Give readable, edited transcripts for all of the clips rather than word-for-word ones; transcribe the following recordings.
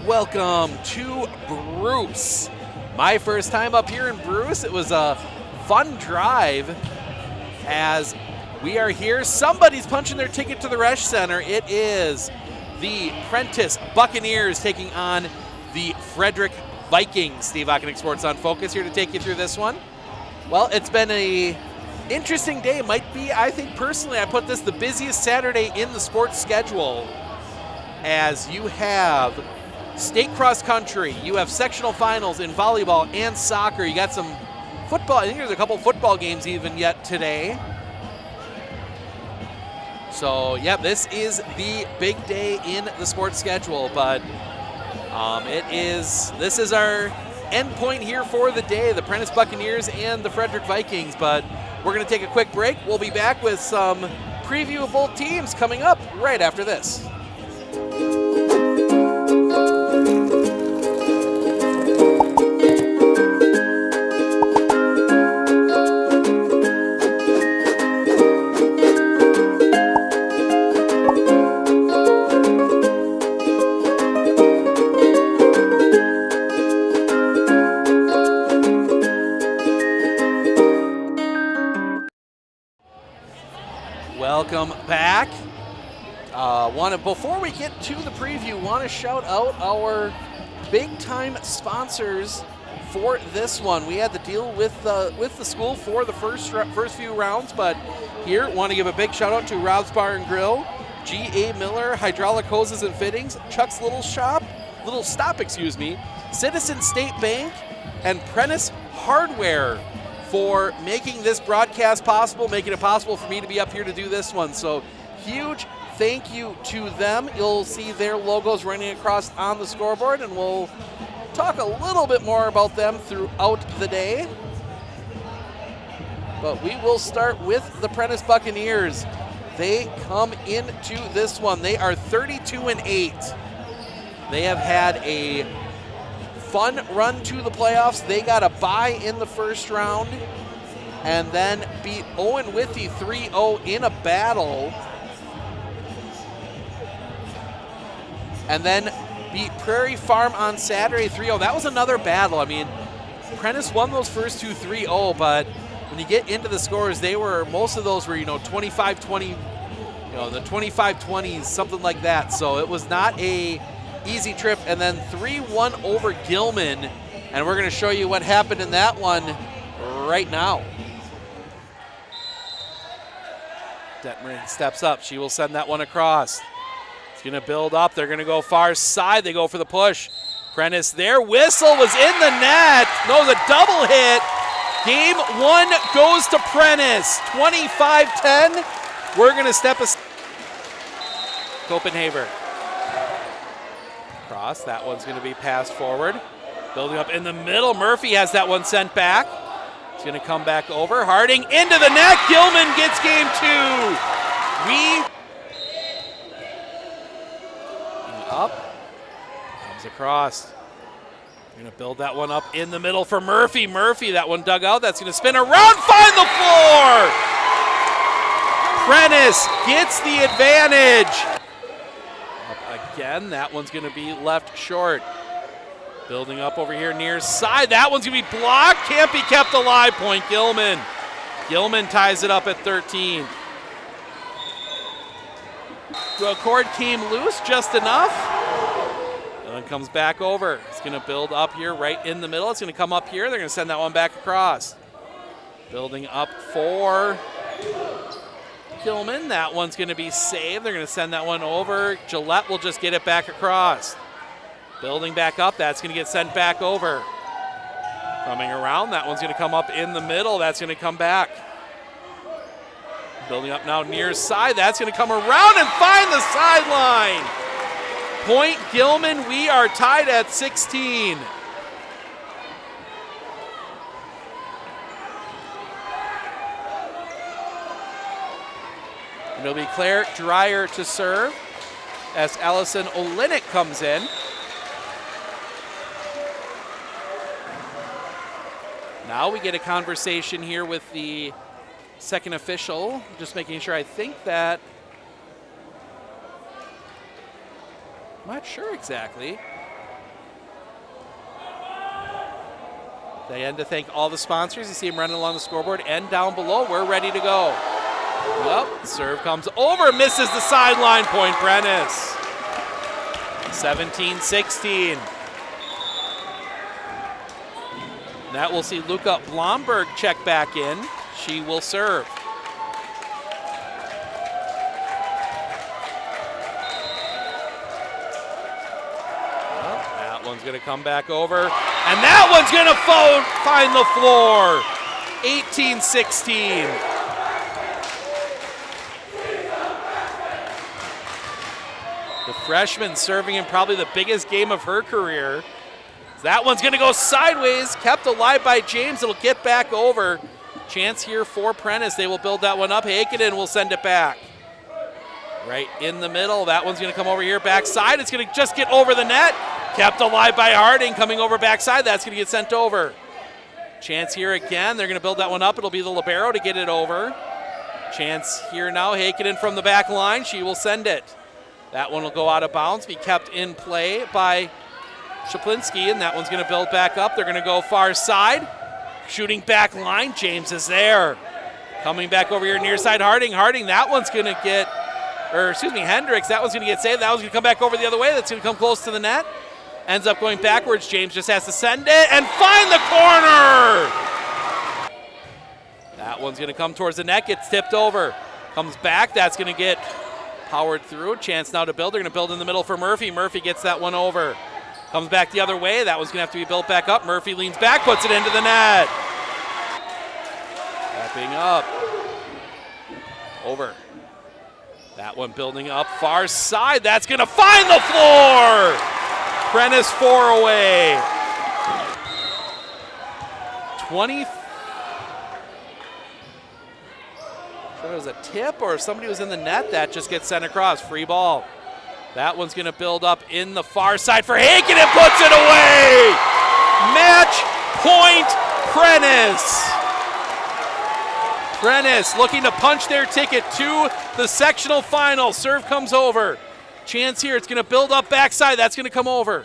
Welcome to Bruce. My first time up here in Bruce. It was a fun drive as we are here. Somebody's punching their ticket to the Resch Center. It is the Prentice Buccaneers taking on the Fredric Vikings. Steve Ockenick, Sports on Focus, here to take you through this one. Well, it's been a interesting day. It might be, I think personally, I put this the busiest Saturday in the sports schedule, as you have state cross country, you have sectional finals in volleyball and soccer. You got some football. I think there's a couple football games even yet today. So, yeah, this is the big day in the sports schedule, but this is our end point here for the day, the Prentice Buccaneers and the Fredric Vikings, but we're going to take a quick break. We'll be back with some preview of both teams coming up right after this. Welcome back. Before we get to the preview, want to shout out our big-time sponsors for this one. We had to deal with the school for the first few rounds, but here want to give a big shout-out to Rob's Bar and Grill, G.A. Miller Hydraulic Hoses and Fittings, Chuck's Little Stop, Citizen State Bank, and Prentice Hardware for making this broadcast possible, making it possible for me to be up here to do this one. So huge thank you to them. You'll see their logos running across on the scoreboard, and we'll talk a little bit more about them throughout the day. But we will start with the Prentice Buccaneers. They come into this one. They are 32-8. They have had a fun run to the playoffs. They got a bye in the first round and then beat Owen Withee 3-0 in a battle, and then beat Prairie Farm on Saturday 3-0. That was another battle. I mean, Prentice won those first two 3-0, but when you get into the scores, most of those were 25-20, the 25-20s, something like that. So it was not a easy trip. And then 3-1 over Gilman, and we're going to show you what happened in that one right now. Detmer steps up. She will send that one across. It's going to build up. They're going to go far side. They go for the push. Prentice, their whistle was in the net. No, the double hit. Game one goes to Prentice. 25-10. We're going to step aside. Copenhaver. Cross. That one's going to be passed forward. Building up in the middle. Murphy has that one sent back. It's going to come back over. Harding into the net. Gilman gets game two. Up. Comes across. We're going to build that one up in the middle for Murphy. Murphy, that one dug out. That's going to spin around. Find the floor. Prentice gets the advantage. Up again. That one's going to be left short. Building up over here near side. That one's going to be blocked. Can't be kept alive. Point Gilman. Gilman ties it up at 13. The cord came loose just enough. And then comes back over. It's going to build up here right in the middle. It's going to come up here. They're going to send that one back across. Building up for Gilman. That one's going to be saved. They're going to send that one over. Gillette will just get it back across. Building back up. That's going to get sent back over. Coming around. That one's going to come up in the middle. That's going to come back. Building up now near side. That's going to come around and find the sideline. Point Gilman. We are tied at 16. It'll be Claire Dreyer to serve as Allison Olenek comes in. Now we get a conversation here with the second official, just making sure. I think that, I'm not sure exactly. They end to thank all the sponsors. You see them running along the scoreboard and down below. We're ready to go. Well, serve comes over, misses the sideline. Point Prentice. 17-16. That we'll see Luca Blomberg check back in. She will serve. Well, that one's going to come back over. And that one's going to find the floor. 18-16. The freshman serving in probably the biggest game of her career. That one's going to go sideways, kept alive by James. It'll get back over. Chance here for Prentice. They will build that one up. Heikkinen will send it back. Right in the middle. That one's going to come over here backside. It's going to just get over the net. Kept alive by Harding, coming over backside. That's going to get sent over. Chance here again. They're going to build that one up. It'll be the libero to get it over. Chance here now. Heikkinen from the back line. She will send it. That one will go out of bounds, be kept in play by Shaplinski, and that one's going to build back up. They're going to go far side. Shooting back line. James is there. Coming back over here near side. Harding, that one's going to get, Hendricks. That one's going to get saved. That one's going to come back over the other way. That's going to come close to the net. Ends up going backwards. James just has to send it and find the corner. That one's going to come towards the net, gets tipped over. Comes back. That's going to get powered through. Chance now to build. They're going to build in the middle for Murphy. Murphy gets that one over. Comes back the other way. That one's going to have to be built back up. Murphy leans back, puts it into the net. Wrapping up. Over. That one building up far side. That's going to find the floor. Prentice 4 away. 20. It was a tip or if somebody was in the net, that just gets sent across. Free ball. That one's going to build up in the far side for Heikkinen, puts it away! Match point Prentice. Prentice looking to punch their ticket to the sectional final. Serve comes over. Chance here, it's going to build up backside. That's going to come over.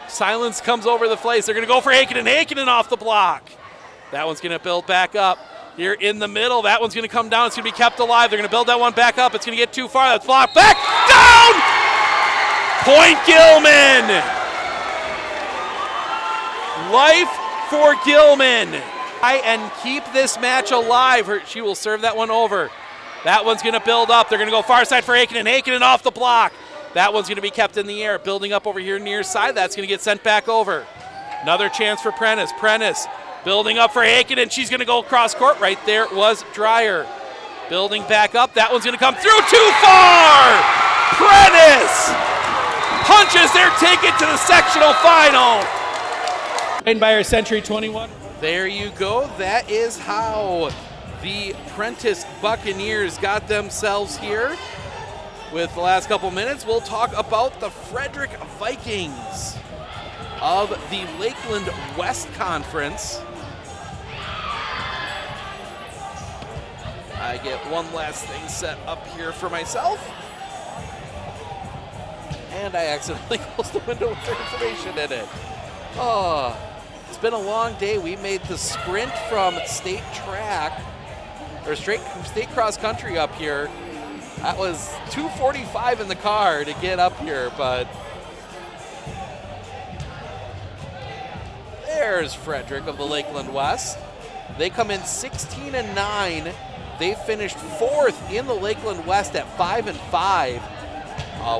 Silence comes over the place. They're going to go for Heikkinen. Heikkinen off the block. That one's going to build back up. Here in the middle, that one's going to come down. It's going to be kept alive. They're going to build that one back up. It's going to get too far. That's blocked. Back down! Point Gilman. Life for Gilman. And keep this match alive. She will serve that one over. That one's going to build up. They're going to go far side for Heikkinen. Heikkinen off the block. That one's going to be kept in the air. Building up over here near side. That's going to get sent back over. Another chance for Prentice. Prentice building up for Heikkinen. She's going to go across court. Right there was Dreyer. Building back up. That one's going to come through too far. Prentice punches their ticket to the sectional final. By our Century 21. There you go. That is how the Prentice Buccaneers got themselves here. With the last couple minutes, we'll talk about the Fredric Vikings of the Lakeland West Conference. I get one last thing set up here for myself. And I accidentally closed the window with their information in it. Oh, it's been a long day. We made the sprint from state track, or straight from state cross country up here. That was 2:45 in the car to get up here, but there's Fredric of the Lakeland West. They come in 16-9. They finished 4th in the Lakeland West at 5-5.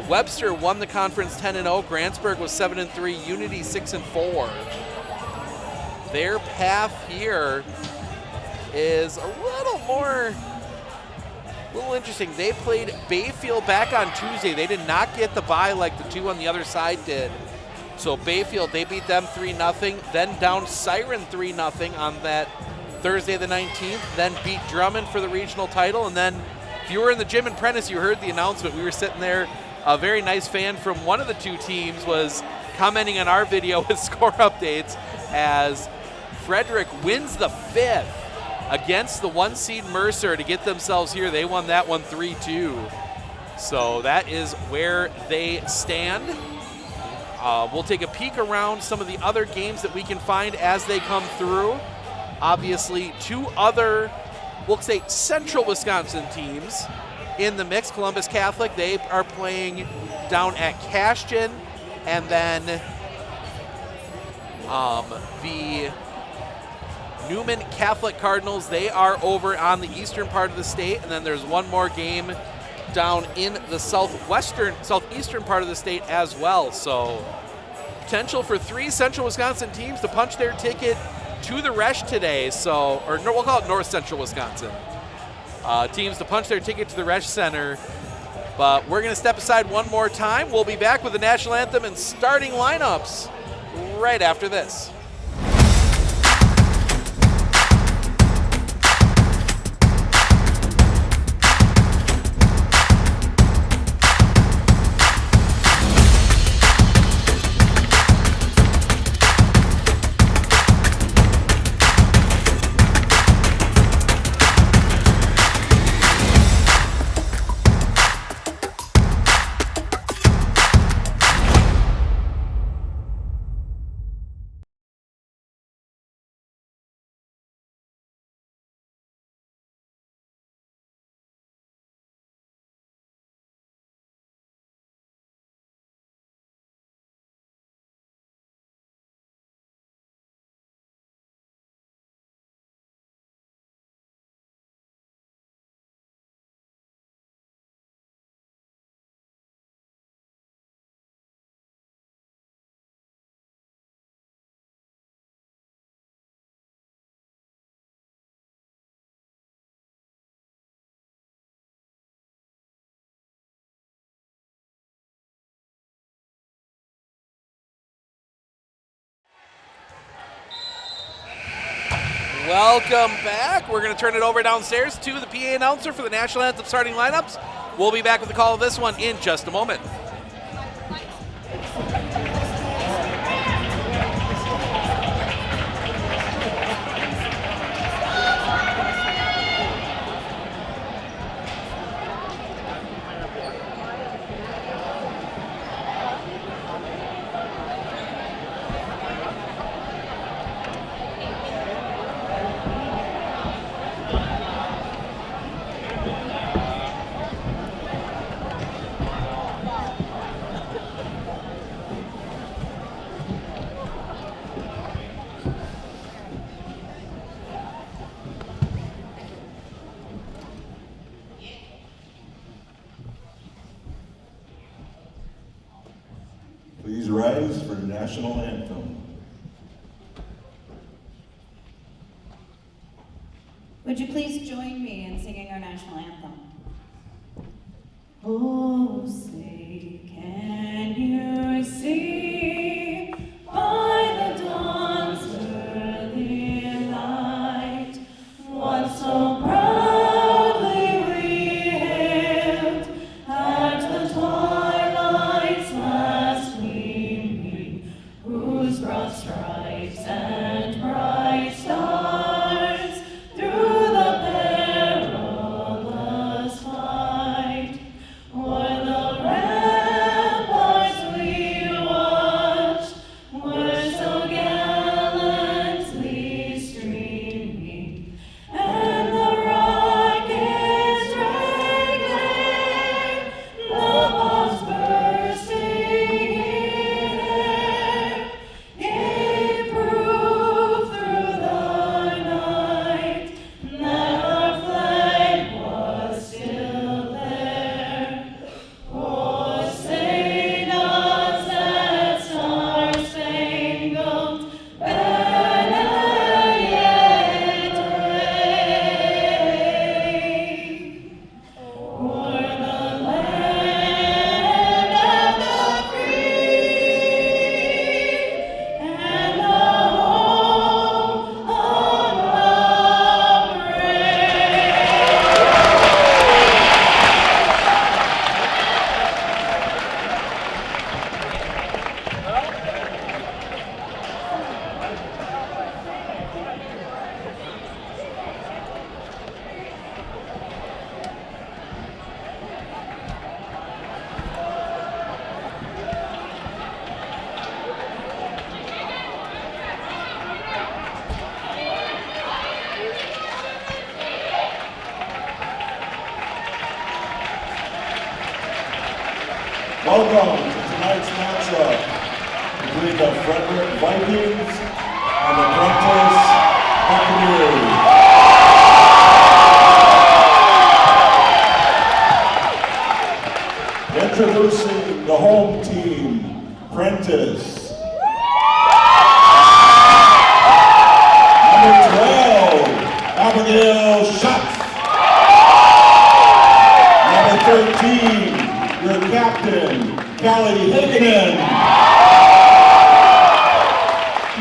Webster won the conference 10-0. Grantsburg was 7-3. Unity 6-4. Their path here is a little interesting. They played Bayfield back on Tuesday. They did not get the bye like the two on the other side did. So Bayfield, they beat them 3-0, then down Siren 3-0 on that Thursday the 19th, then beat Drummond for the regional title. And then if you were in the gym in Prentice, you heard the announcement. We were sitting there. A very nice fan from one of the two teams was commenting on our video with score updates as Fredric wins the 5th against the 1 seed Mercer to get themselves here. They won that one 3-2. So that is where they stand. We'll take a peek around some of the other games that we can find as they come through. Obviously, 2 other, we'll say, central Wisconsin teams in the mix. Columbus Catholic, they are playing down at Cashton. And then the Newman Catholic Cardinals, they are over on the eastern part of the state. And then there's one more game down in the southeastern part of the state as well. So potential for 3 central Wisconsin teams to punch their ticket to the Resch today. So, or no, we'll call it North Central Wisconsin. Teams to punch their ticket to the Resch Center But we're going to step aside one more time. We'll be back with the national anthem and starting lineups right after this. Welcome back. We're going to turn it over downstairs to the PA announcer for the national anthem starting lineups. We'll be back with the call of this one in just a moment. Please rise for the national anthem. Would you please join me in singing our national anthem? Oh, say, can you see by the dawn's early light what so proudly we hailed at the twilight's last gleaming, whose broad stripes and bright stars through the perilous fight o'er the ramparts we watched were so gallantly streaming, and the rockets straggling, the bombs bursting in air, gave proof through the night that our flag was still there. Oh, say does that star-spangled banner yet wave o'er the land of the free and the home of the Welcome to tonight's matchup between the Fredric Vikings and the Prentice Buccaneers. Introducing the home team, Prentice. Number 12, Abigail Schatz. Number 13, your captain, Callie Higginen.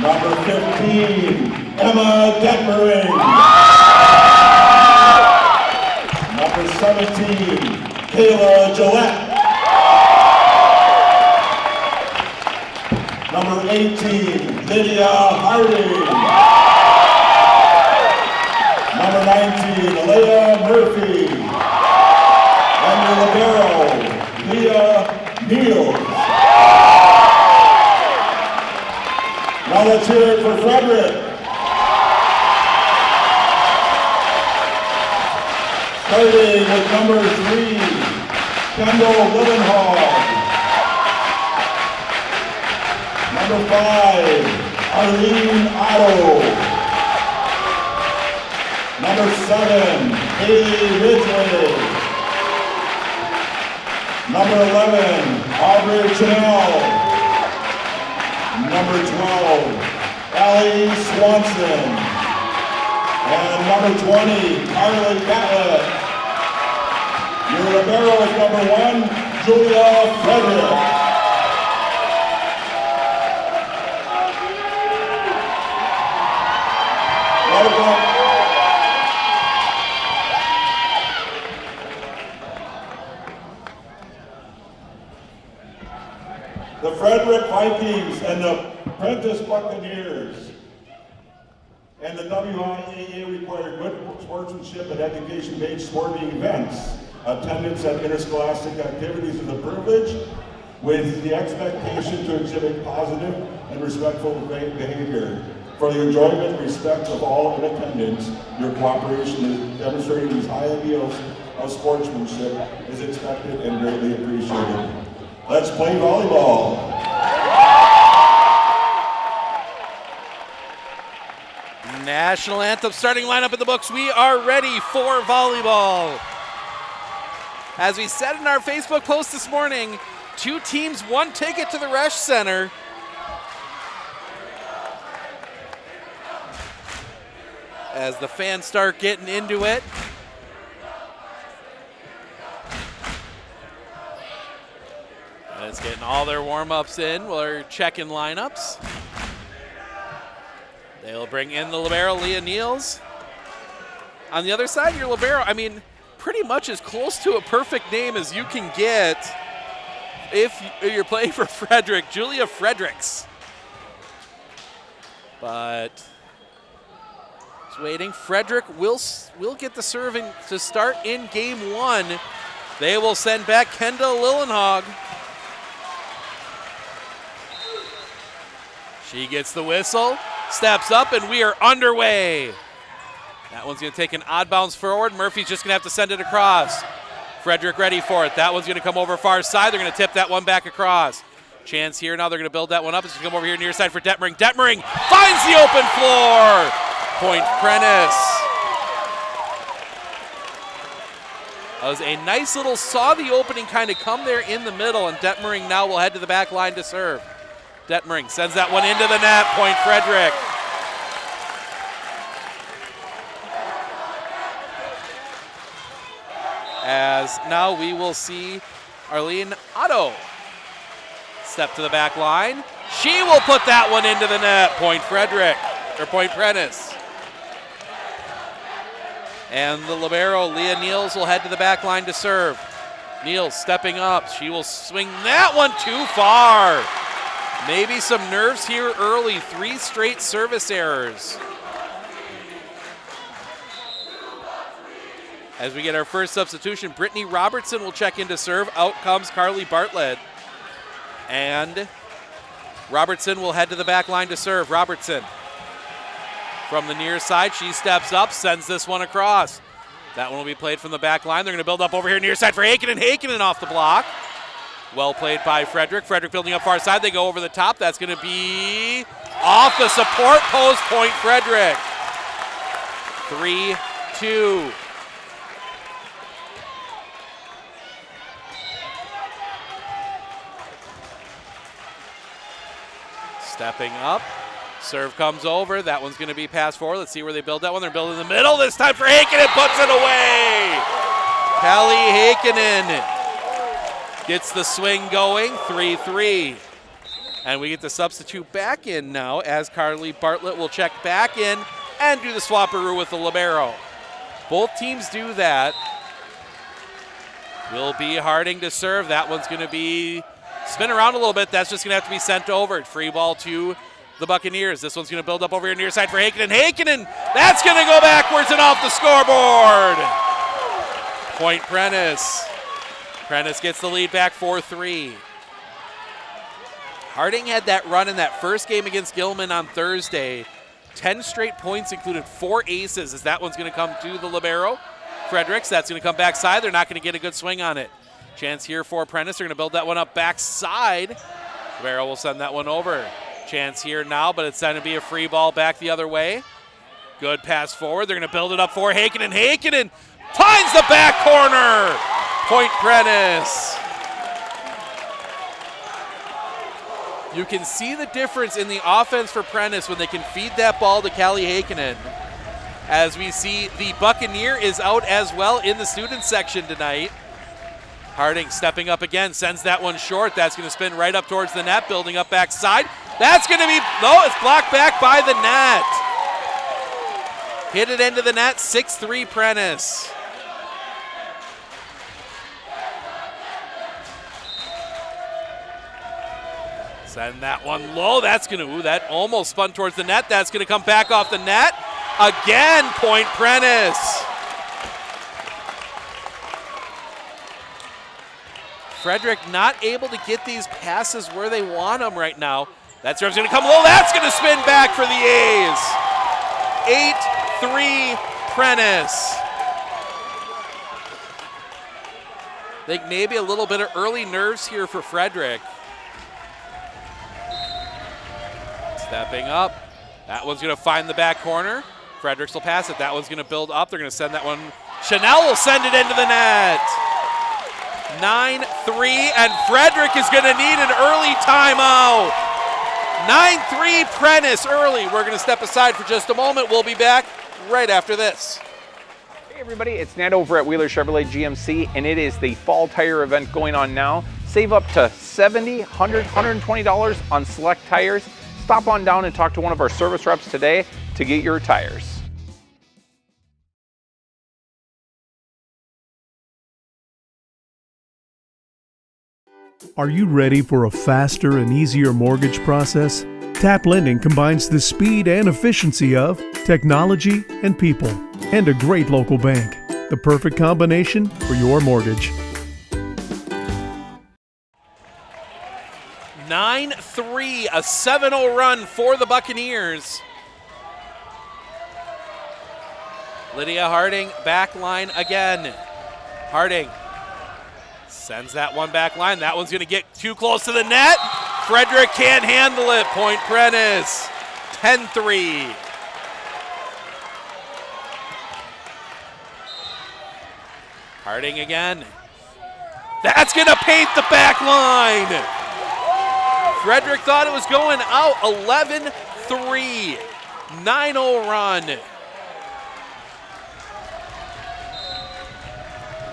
Number 15, Emma Detmering. Number 17, Kayla Gillette. Number 18, Lydia Harding. Number 19, Leah Murphy. And your libero, Leah Niels. Now let's hear it for Fredric. Starting with number 3, Kendall Lillenhall. Number 5, Arlene Otto. Number 7, Haley Ridgway. Number 11, Aubrey Chanel. Number 12, Allie Swanson. And number 20, Carly Catlett. Your libero is number 1, Julia Fredric. The Fredric Vikings and the Prentice Buccaneers and the WIAA require good sportsmanship and education-based sporting events. Attendance at interscholastic activities is a privilege with the expectation to exhibit positive and respectful behavior. For the enjoyment and respect of all in attendance, your cooperation in demonstrating these high ideals of sportsmanship is expected and greatly appreciated. Let's play volleyball. National anthem starting lineup in the books. We are ready for volleyball. As we said in our Facebook post this morning, 2 teams, 1 ticket to the Resch Center. As the fans start getting into it. And it's getting all their warm-ups in. We're checking lineups. They'll bring in the libero, Leah Niels. On the other side, your libero, I mean, pretty much as close to a perfect name as you can get if you're playing for Fredric, Julia Fredrics. But just waiting. Fredric will get the serving to start in game 1. They will send back Kendall Lillenhog. She gets the whistle, steps up, and we are underway. That one's going to take an odd bounce forward. Murphy's just going to have to send it across. Fredric ready for it. That one's going to come over far side. They're going to tip that one back across. Chance here. Now they're going to build that one up. It's going to come over here near side for Detmering. Detmering finds the open floor. Point Prentice. That was a nice little saw the opening kind of come there in the middle, and Detmering now will head to the back line to serve. Detmering sends that one into the net. Point Fredric. As now we will see Arlene Otto step to the back line. She will put that one into the net. Point Fredric, or Point Prentice. And the libero, Leah Niels, will head to the back line to serve. Niels stepping up. She will swing that one too far. Maybe some nerves here early. 3 straight service errors. As we get our first substitution, Brittany Robertson will check in to serve. Out comes Carly Bartlett. And Robertson will head to the back line to serve. Robertson from the near side. She steps up, sends this one across. That one will be played from the back line. They're going to build up over here near side for Heikkinen. Heikkinen off the block. Well played by Fredric. Fredric building up far side. They go over the top. That's going to be off the support post. Point Fredric. 3-2. Stepping up. Serve comes over. That one's going to be passed forward. Let's see where they build that one. They're building in the middle. This time for Heikkinen. Puts it away. Kelly Heikkinen. Gets the swing going, 3-3. And we get the substitute back in now as Carly Bartlett will check back in and do the swapperoo with the libero. Both teams do that. Will be Harding to serve. That one's going to be spin around a little bit. That's just going to have to be sent over. Free ball to the Buccaneers. This one's going to build up over here near side for Heikkinen. Heikkinen, that's going to go backwards and off the scoreboard. Point Prentice. Prentice gets the lead back 4-3. Harding had that run in that first game against Gilman on Thursday. 10 straight points, included 4 aces, as that one's going to come to the libero. Fredric, that's going to come backside. They're not going to get a good swing on it. Chance here for Prentice. They're going to build that one up backside. Libero will send that one over. Chance here now, but it's going to be a free ball back the other way. Good pass forward. They're going to build it up for Heikkinen. Heikkinen finds the back corner. Point Prentice. You can see the difference in the offense for Prentice when they can feed that ball to Callie Heikkinen. As we see the Buccaneer is out as well in the student section tonight. Harding stepping up again, sends that one short. That's going to spin right up towards the net, building up backside. That's going to be, no, it's blocked back by the net. Hit it into the net, 6-3 Prentice. Send that one low. That's going to, that almost spun towards the net. That's going to come back off the net. Again, point Prentice. Fredric not able to get these passes where they want them right now. That serve's going to come low. That's going to spin back for the A's. 8-3 Prentice. I think maybe a little bit of early nerves here for Fredric. Stepping up. That one's going to find the back corner. Fredericks will pass it. That one's going to build up. They're going to send that one. Chanel will send it into the net. 9-3, and Fredric is going to need an early timeout. 9-3 Prentice early. We're going to step aside for just a moment. We'll be back right after this. Hey everybody, it's Ned over at Wheeler Chevrolet GMC, and it is the fall tire event going on now. Save up to $70, $100, $120 on select tires. Stop on down and talk to one of our service reps today to get your tires. Are you ready for a faster and easier mortgage process? Tap Lending combines the speed and efficiency of technology and people, and a great local bank. The perfect combination for your mortgage. 9-3, a 7-0 run for the Buccaneers. Lydia Harding back line again. Harding sends that one back line. That one's going to get too close to the net. Fredric can't handle it. Point Prentice. 10-3. Harding again. That's going to paint the back line. Fredric thought it was going out. 11-3. 9-0 run.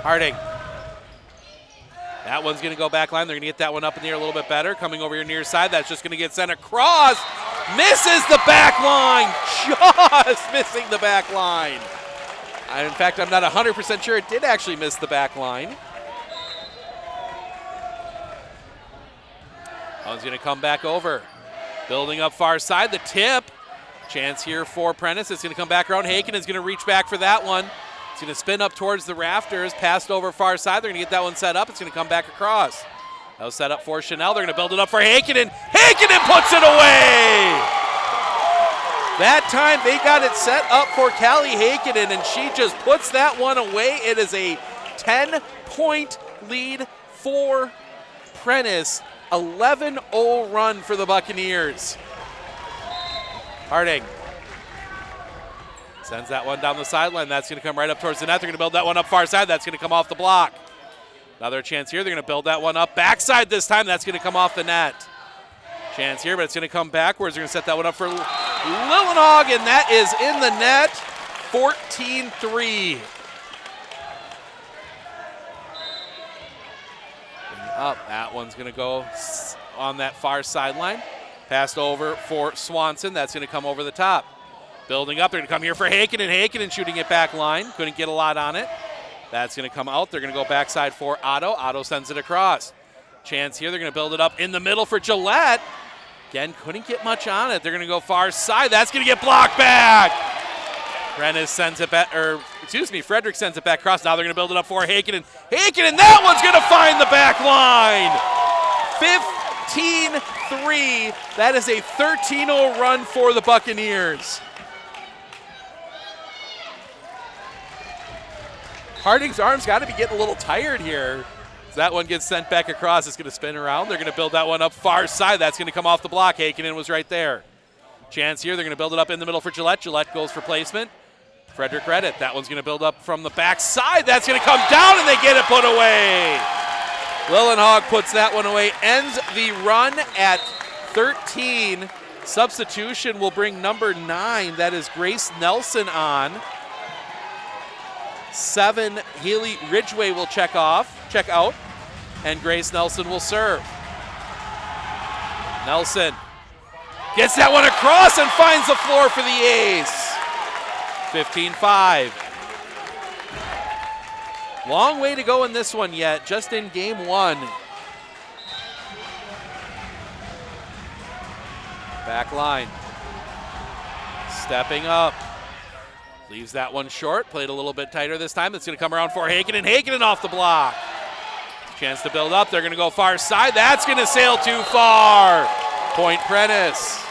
Harding. That one's going to go back line. They're going to get that one up in the air a little bit better. Coming over here near side. That's just going to get sent across. Misses the back line. Just missing the back line. In fact, I'm not 100% sure it did actually miss the back line. One's going to come back over. Building up far side. The tip. Chance here for Prentice. It's going to come back around. Heikkinen is going to reach back for that one. It's going to spin up towards the rafters, passed over far side. They're going to get that one set up. It's going to come back across. That was set up for Chanel. They're going to build it up for Heikkinen. Heikkinen puts it away! That time they got it set up for Callie Heikkinen, and she just puts that one away. It is a 10-point lead for Prentice. 11-0 run for the Buccaneers. Harding sends that one down the sideline. That's going to come right up towards the net. They're going to build that one up far side. That's going to come off the block. Another chance here. They're going to build that one up backside this time. That's going to come off the net. Chance here, but it's going to come backwards. They're going to set that one up for Lillenog, and that is in the net. 14-3. Up, that one's going to go on that far sideline. Passed over for Swanson. That's going to come over the top. Building up, they're going to come here for Heikkinen. Heikkinen shooting it back line. Couldn't get a lot on it. That's going to come out. They're going to go backside for Otto. Otto sends it across. Chance here. They're going to build it up in the middle for Gillette. Again, couldn't get much on it. They're going to go far side. That's going to get blocked back. Prentice sends it back, Fredric sends it back across. Now they're going to build it up for Heikkinen. Heikkinen, that one's going to find the back line. 15-3. That is a 13-0 run for the Buccaneers. Harding's arms got to be getting a little tired here. As that one gets sent back across. It's going to spin around. They're going to build that one up far side. That's going to come off the block. Heikkinen was right there. Chance here. They're going to build it up in the middle for Gillette. Gillette goes for placement. Fredric read it. That one's going to build up from the back side. That's going to come down, and they get it put away. Lillenhag puts that one away. Ends the run at 13. Substitution will bring number 9. That is Grace Nelson on. 7, Haley Ridgway will check out, and Grace Nelson will serve. Nelson gets that one across and finds the floor for the ace. 15-5. Long way to go in this one yet, just in game 1. Back line. Stepping up. Leaves that one short. Played a little bit tighter this time. It's going to come around for Heikkinen. Heikkinen off the block. Chance to build up. They're going to go far side. That's going to sail too far. Point Prentice.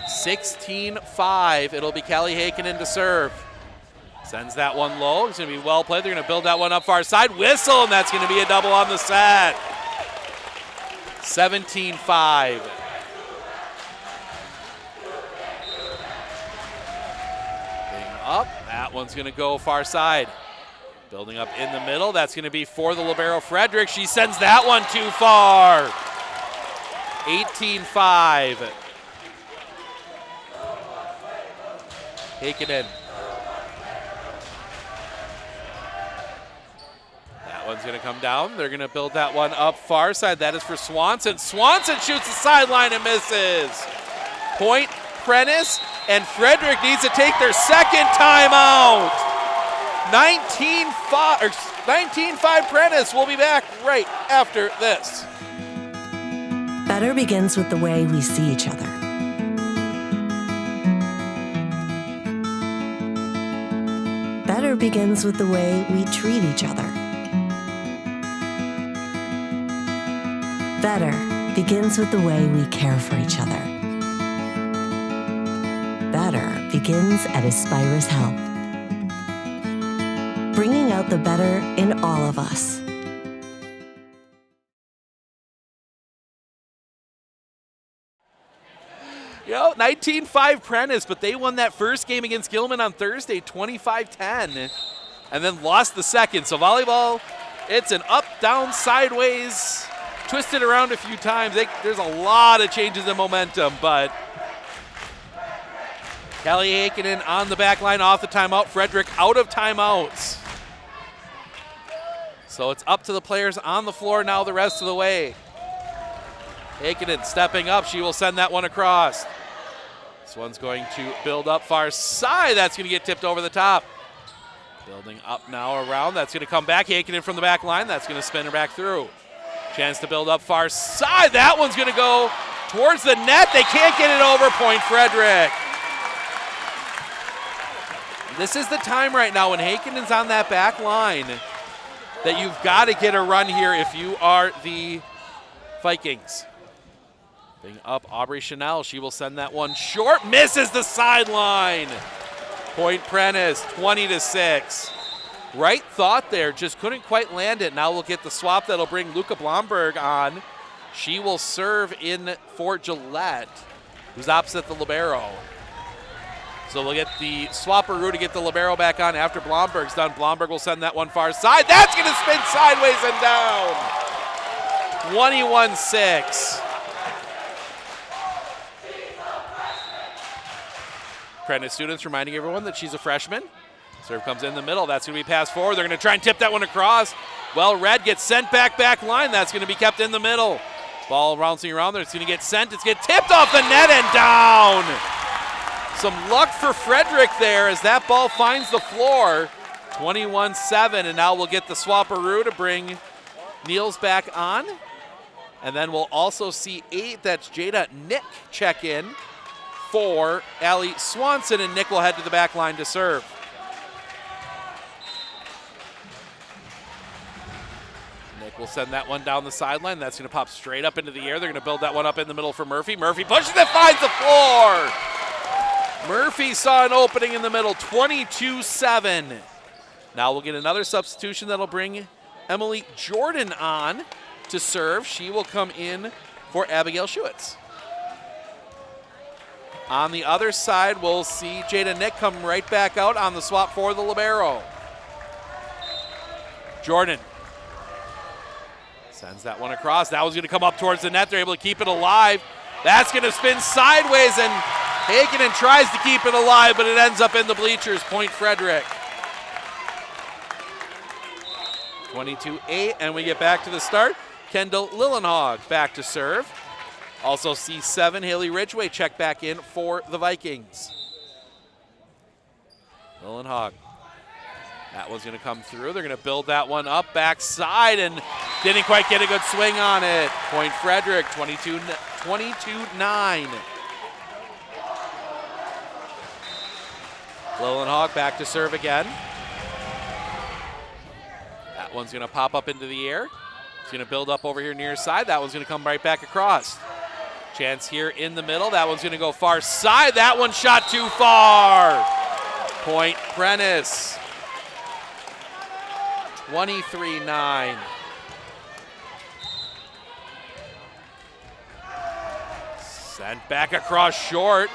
(16-5). It'll be Callie Heikkinen to serve. Sends that one low. It's going to be well played. They're going to build that one up far side. Whistle, and that's going to be a double on the set. 17-5. Up, that one's going to go far side. Building up in the middle, that's going to be for the libero Fredric. She sends that one too far. 18-5. Heikkinen. That one's going to come down. They're going to build that one up far side. That is for Swanson. Swanson shoots the sideline and misses. Point Prentice, and Fredric needs to take their second timeout. 19-5 Prentice. We'll be back right after this. Better begins with the way we see each other. Better begins with the way we treat each other. Better begins with the way we care for each other. Better begins at Aspirus Health, bringing out the better in all of us. You know, 19-5 Prentice, but they won that first game against Gilman on Thursday, 25-10, and then lost the second. So volleyball, it's an up, down, sideways, twisted around a few times. There's a lot of changes in momentum, but Callie Heikkinen on the back line off the timeout. Fredric out of timeouts. So it's up to the players on the floor now the rest of the way. Heikkinen stepping up. She will send that one across. This one's going to build up far side. That's going to get tipped over the top. Building up now around. That's going to come back. Heikkinen from the back line. That's going to spin her back through. Chance to build up far side. That one's going to go towards the net. They can't get it over. Point Fredric. This is the time right now when Heikkinen's on that back line that you've got to get a run here if you are the Vikings. Being up Aubrey Chanel, she will send that one short, misses the sideline. Point Prentice, 20-6. Right thought there, just couldn't quite land it. Now we'll get the swap that'll bring Luca Blomberg on. She will serve in for Gillette, who's opposite the libero. So we'll get the swapperoo to get the libero back on after Blomberg's done. Blomberg will send that one far side. That's going to spin sideways and down. 21-6. Prentice students reminding everyone that she's a freshman. Serve comes in the middle. That's going to be passed forward. They're going to try and tip that one across. Well read, gets sent back line. That's going to be kept in the middle. Ball bouncing around there. It's going to get sent. It's going to get tipped off the net and down. Some luck for Fredric there as that ball finds the floor. 21-7, and now we'll get the swapperoo to bring Niels back on. And then we'll also see 8, that's Jada Nick check in for Allie Swanson, and Nick will head to the back line to serve. Nick will send that one down the sideline. That's going to pop straight up into the air. They're going to build that one up in the middle for Murphy. Murphy pushes it, finds the floor. Murphy saw an opening in the middle, 22-7. Now we'll get another substitution that'll bring Emily Jordan on to serve. She will come in for Abigail Schuetz. On the other side, we'll see Jada Nick come right back out on the swap for the libero. Jordan sends that one across. That was going to come up towards the net. They're able to keep it alive. That's going to spin sideways, and Heikkinen tries to keep it alive, but it ends up in the bleachers. Point Fredric. 22-8, and we get back to the start. Kendall Lillenhag back to serve. Also C7, Haley Ridgway check back in for the Vikings. Lillenhag. That one's going to come through. They're going to build that one up backside and didn't quite get a good swing on it. Point Fredric, 22-9. Lillenhag back to serve again. That one's going to pop up into the air. It's going to build up over here near side. That one's going to come right back across. Chance here in the middle. That one's going to go far side. That one shot too far. Point Prentice. 23-9. Sent back across short.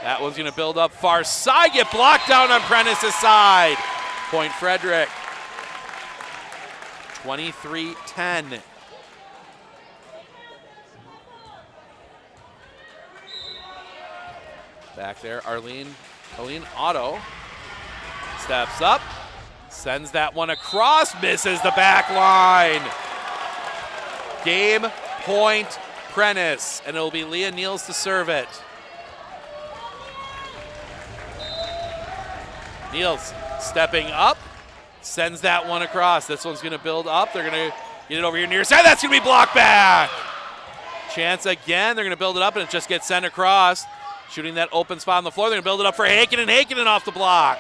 That one's going to build up far side. Get blocked down on Prentice's side. Point Fredric. 23-10. Back there, Arlene Otto steps up, sends that one across, misses the back line. Game point Prentice, and it'll be Leah Niels to serve it. Niels stepping up, sends that one across. This one's going to build up. They're going to get it over here near side. That's going to be blocked back. Chance again. They're going to build it up, and it just gets sent across. Shooting that open spot on the floor. They're going to build it up for Heikkinen. Heikkinen off the block.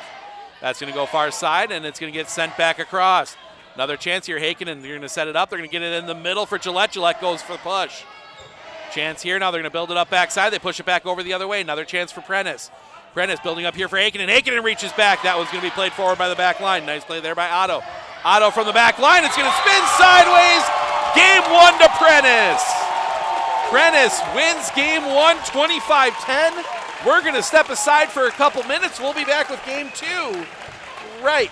That's going to go far side, and it's going to get sent back across. Another chance here. Heikkinen, they're going to set it up. They're going to get it in the middle for Gillette. Gillette goes for the push. Chance here. Now they're going to build it up backside. They push it back over the other way. Another chance for Prentice. Prentice building up here for Heikkinen. Heikkinen reaches back. That one's going to be played forward by the back line. Nice play there by Otto. Otto from the back line. It's going to spin sideways. Game 1 to Prentice. Prentice wins game 1, 25-10. We're going to step aside for a couple minutes. We'll be back with game 2 right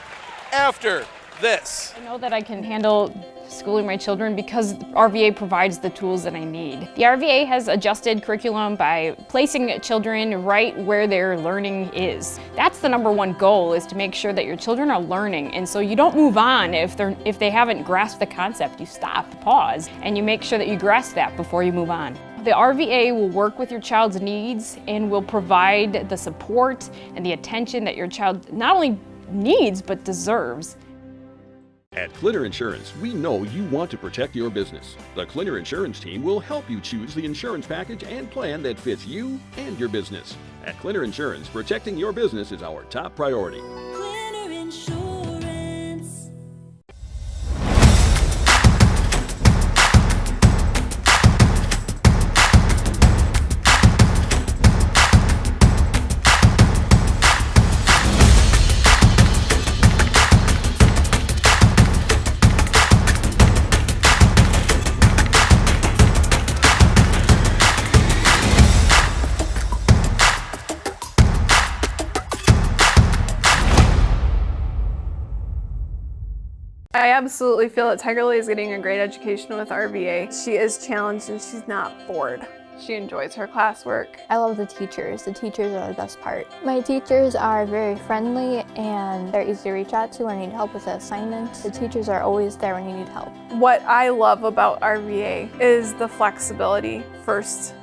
after this. I know that I can handle schooling my children because RVA provides the tools that I need. The RVA has adjusted curriculum by placing children right where their learning is. That's the #1 goal, is to make sure that your children are learning, and so you don't move on if they haven't grasped the concept. You stop, pause, and you make sure that you grasp that before you move on. The RVA will work with your child's needs and will provide the support and the attention that your child not only needs but deserves. At Clinner Insurance, we know you want to protect your business. The Clinner Insurance team will help you choose the insurance package and plan that fits you and your business. At Clinner Insurance, protecting your business is our top priority. Clinner Insurance. I absolutely feel that Tiger Lily is getting a great education with RVA. She is challenged and she's not bored. She enjoys her classwork. I love the teachers. The teachers are the best part. My teachers are very friendly and they're easy to reach out to when I need help with an assignment. The teachers are always there when you need help. What I love about RVA is the flexibility first,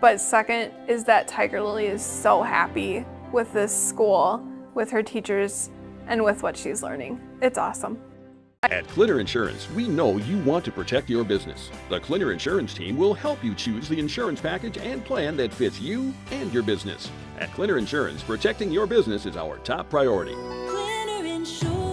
but second is that Tiger Lily is so happy with this school, with her teachers, and with what she's learning. It's awesome. At Clitter Insurance, we know you want to protect your business. The Clitter Insurance team will help you choose the insurance package and plan that fits you and your business. At Clitter Insurance, protecting your business is our top priority. Clitter Insurance.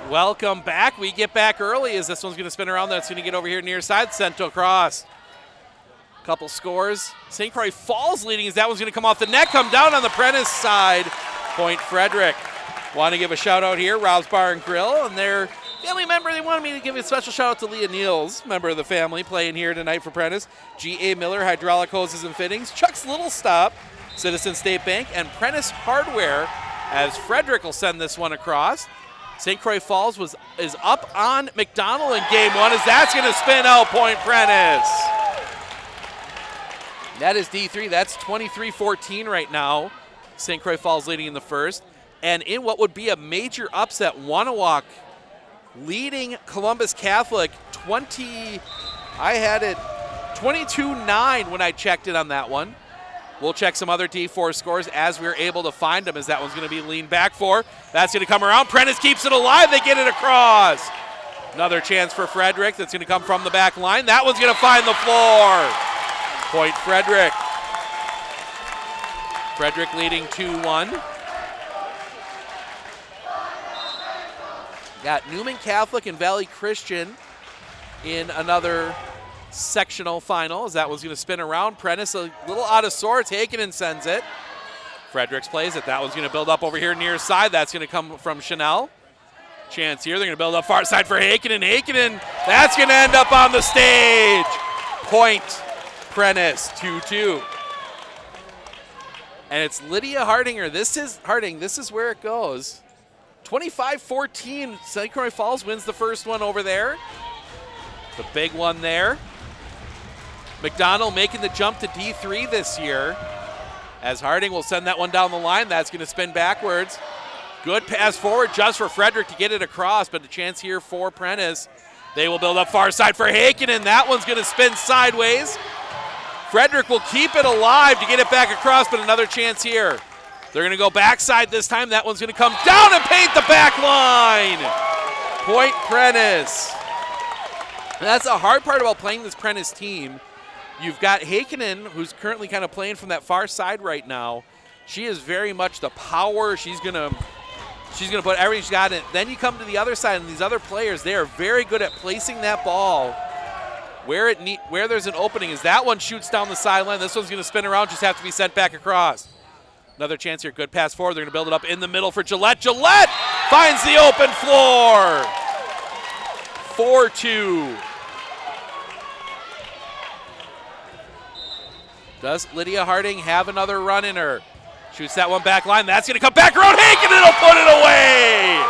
Welcome back. We get back early as this one's going to spin around. That's going to get over here near side. Sent across. Couple scores. St. Croix Falls leading as that one's going to come off the net, come down on the Prentice side. Point Fredric. Want to give a shout out here, Rob's Bar and Grill, and their family member. They wanted me to give a special shout out to Leah Niels, member of the family, playing here tonight for Prentice. G.A. Miller, Hydraulic Hoses and Fittings. Chuck's Little Stop, Citizen State Bank, and Prentice Hardware as Fredric will send this one across. St. Croix Falls is up on McDonald in game one as that's going to spin out Point Prentice. That is D3. That's 23-14 right now. St. Croix Falls leading in the first. And in what would be a major upset, Wanawak leading Columbus Catholic 22-9 when I checked it on that one. We'll check some other D4 scores as we're able to find them, as that one's going to be leaned back for. That's going to come around. Prentice keeps it alive. They get it across. Another chance for Fredric. That's going to come from the back line. That one's going to find the floor. Point Fredric. Fredric leading 2-1. Got Newman Catholic and Valley Christian in another sectional final as that one's going to spin around. Prentice a little out of sorts. Heikkinen sends it. Fredericks plays it. That one's going to build up over here near side. That's going to come from Chanel. Chance here. They're going to build up far side for Heikkinen. Heikkinen, that's going to end up on the stage. Point Prentice, 2-2. And it's Lydia Hardinger. This is where it goes. 25-14. St. Croix Falls wins the first one over there. The big one there. McDonald making the jump to D3 this year as Harding will send that one down the line. That's going to spin backwards. Good pass forward just for Fredric to get it across, but a chance here for Prentice. They will build up far side for Heikkinen. That one's going to spin sideways. Fredric will keep it alive to get it back across, but another chance here. They're going to go backside this time. That one's going to come down and paint the back line. Point Prentice. And that's the hard part about playing this Prentice team. You've got Heikkinen, who's currently kind of playing from that far side right now. She is very much the power. She's gonna put everything she's got in. Then you come to the other side, and these other players, they are very good at placing that ball where there's an opening. As that one shoots down the sideline, this one's gonna spin around, just have to be sent back across. Another chance here, good pass forward. They're gonna build it up in the middle for Gillette. Gillette finds the open floor. 4-2. Does Lydia Harding have another run in her? Shoots that one back line. That's going to come back around. Heikkinen will put it away.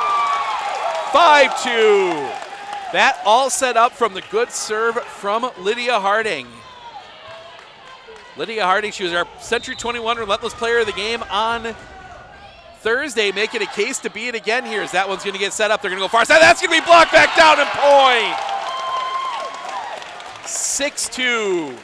5-2. That all set up from the good serve from Lydia Harding. Lydia Harding, she was our Century 21 Relentless Player of the Game on Thursday, making a case to be it again here as that one's going to get set up. They're going to go far side. That's going to be blocked back down and point. 6-2.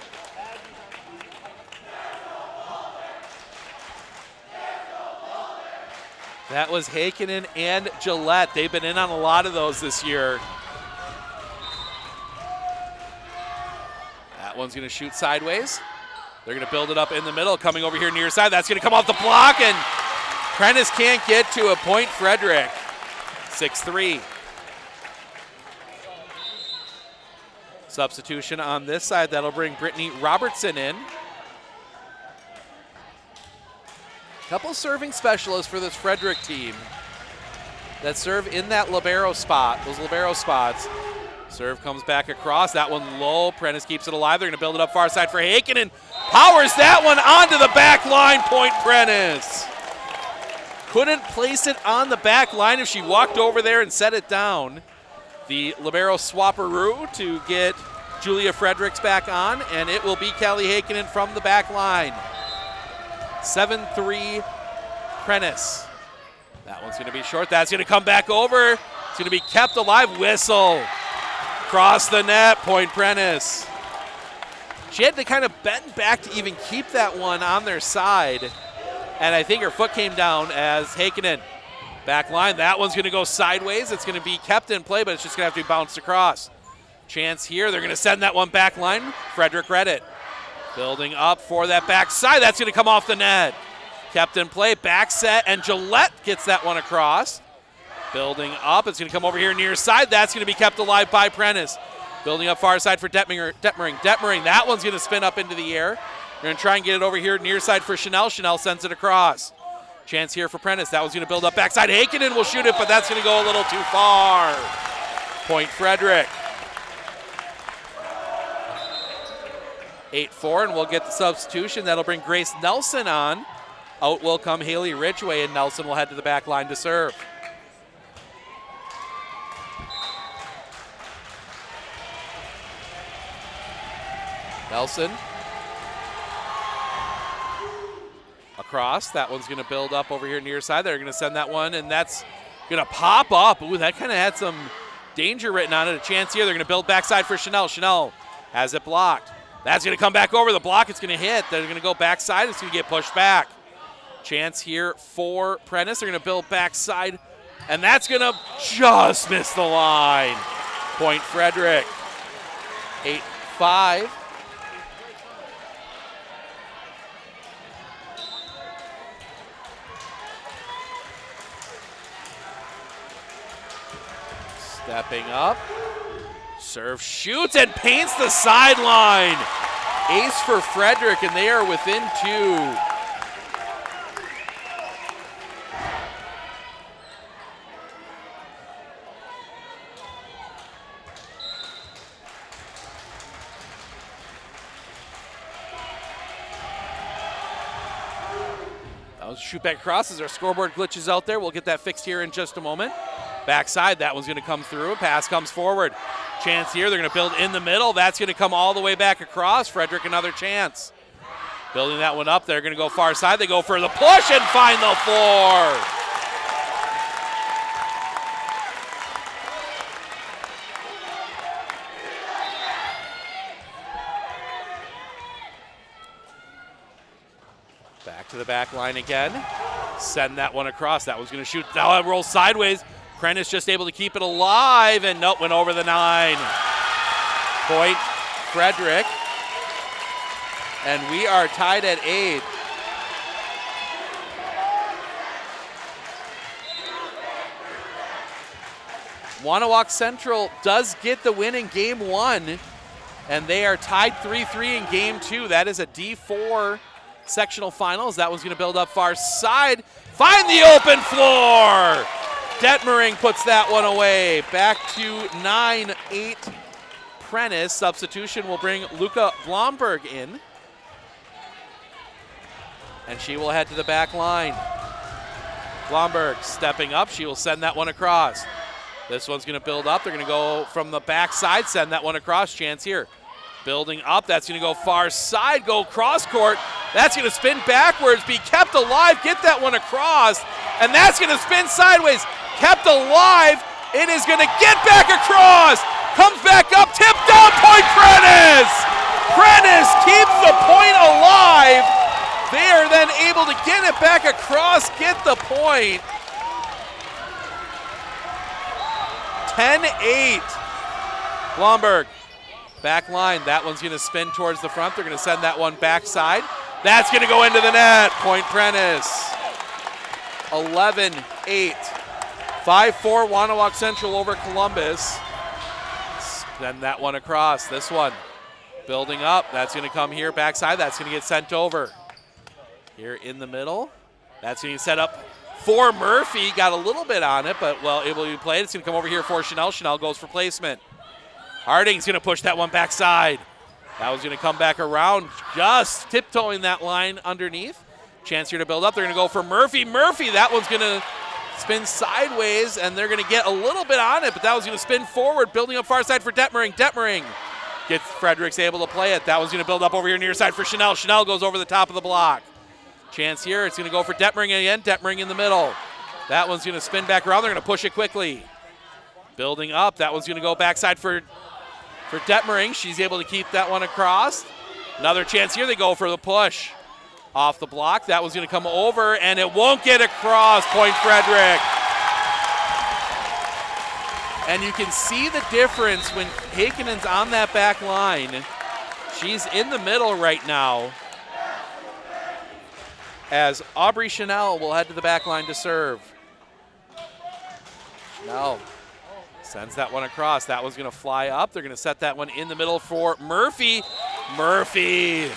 That was Heikkinen and Gillette. They've been in on a lot of those this year. That one's going to shoot sideways. They're going to build it up in the middle, coming over here near side. That's going to come off the block, and Prentice can't get to a point. Fredric, 6-3. Substitution on this side. That'll bring Brittany Robertson in. Couple serving specialists for this Fredric team. that serve in that libero spot, those libero spots. Serve comes back across. That one low. Prentice keeps it alive. They're going to build it up far side for Heikkinen. Powers that one onto the back line. Point Prentice. Couldn't place it on the back line if she walked over there and set it down. The libero swapperoo to get Julia Fredrics back on, and it will be Callie Heikkinen from the back line. 7-3 Prentice. That one's going to be short. That's going to come back over. It's going to be kept alive. Whistle. Across the net, Point Prentice. She had to kind of bend back to even keep that one on their side. And I think her foot came down as Heikkinen. Back line, that one's going to go sideways. It's going to be kept in play, but it's just going to have to be bounced across. Chance here, they're going to send that one back line. Fredric read it. Building up for that back side, that's going to come off the net. Kept in play, back set, and Gillette gets that one across. Building up, it's going to come over here near side. That's going to be kept alive by Prentice. Building up far side for Detmering. That one's going to spin up into the air. They're going to try and get it over here near side for Chanel. Chanel sends it across. Chance here for Prentice. That one's going to build up backside. Heikkinen will shoot it, but that's going to go a little too far. Point Fredric. 8-4, and we'll get the substitution. That'll bring Grace Nelson on. Out will come Haley Ridgway, and Nelson will head to the back line to serve. Nelson. Across. That one's going to build up over here near side. They're going to send that one, and that's going to pop up. Ooh, that kind of had some danger written on it. A chance here. They're going to build backside for Chanel. Chanel has it blocked. That's going to come back over the block. It's going to hit. They're going to go backside. It's going to get pushed back. Chance here for Prentice. They're going to build backside, and that's going to just miss the line. Point Fredric. 8-5. Stepping up. Serve shoots and paints the sideline. Ace for Fredric, and they are within 2. Shoot back across as our scoreboard glitches out there. We'll get that fixed here in just a moment. Backside, that one's going to come through. Pass comes forward. Chance here. They're going to build in the middle. That's going to come all the way back across. Fredric, another chance. Building that one up. They're going to go far side. They go for the push and find the floor. Back to the back line again. Send that one across. That one's going to shoot. Now it rolls sideways. Prentice just able to keep it alive, and nope, went over the 9. Point Fredric. And we are tied at 8. Wanawak Central does get the win in game 1, and they are tied 3-3 in game 2. That is a D4 sectional finals. That one's going to build up far side. Find the open floor. Detmering puts that one away. Back to 9-8 Prentice. Substitution will bring Luca Blomberg in. And she will head to the back line. Blomberg stepping up. She will send that one across. This one's going to build up. They're going to go from the back side, send that one across. Chance here. Building up. That's going to go far side, go cross court. That's going to spin backwards, be kept alive, get that one across. And that's going to spin sideways. Kept alive. It is going to get back across. Comes back up, tipped down, point Prentice. Prentice keeps the point alive. They are then able to get it back across, get the point. 10-8. Blomberg, back line. That one's going to spin towards the front. They're going to send that one backside. That's going to go into the net. Point Prentice. 11-8. 5-4 Wanawak Central over Columbus. Send that one across. This one building up. That's going to come here backside. That's going to get sent over. Here in the middle. That's going to get set up for Murphy. Got a little bit on it, but well able to be played. It's going to come over here for Chanel. Chanel goes for placement. Harding's going to push that one backside. That was going to come back around, just tiptoeing that line underneath. Chance here to build up. They're going to go for Murphy. Murphy, that one's going to spin sideways, and they're going to get a little bit on it, but that was going to spin forward, building up far side for Detmering. Detmering gets Fredric's able to play it. That was going to build up over here near side for Chanel. Chanel goes over the top of the block. Chance here. It's going to go for Detmering again. Detmering in the middle. That one's going to spin back around. They're going to push it quickly. Building up. That one's going to go backside for Detmering. She's able to keep that one across. Another chance here. They go for the push. Off the block. That was going to come over, and it won't get across. Point Fredric. And you can see the difference when Hakinen's on that back line. She's in the middle right now, as Aubrey Chanel will head to the back line to serve. Chanel sends that one across. That one's going to fly up. They're going to set that one in the middle for Murphy. Murphy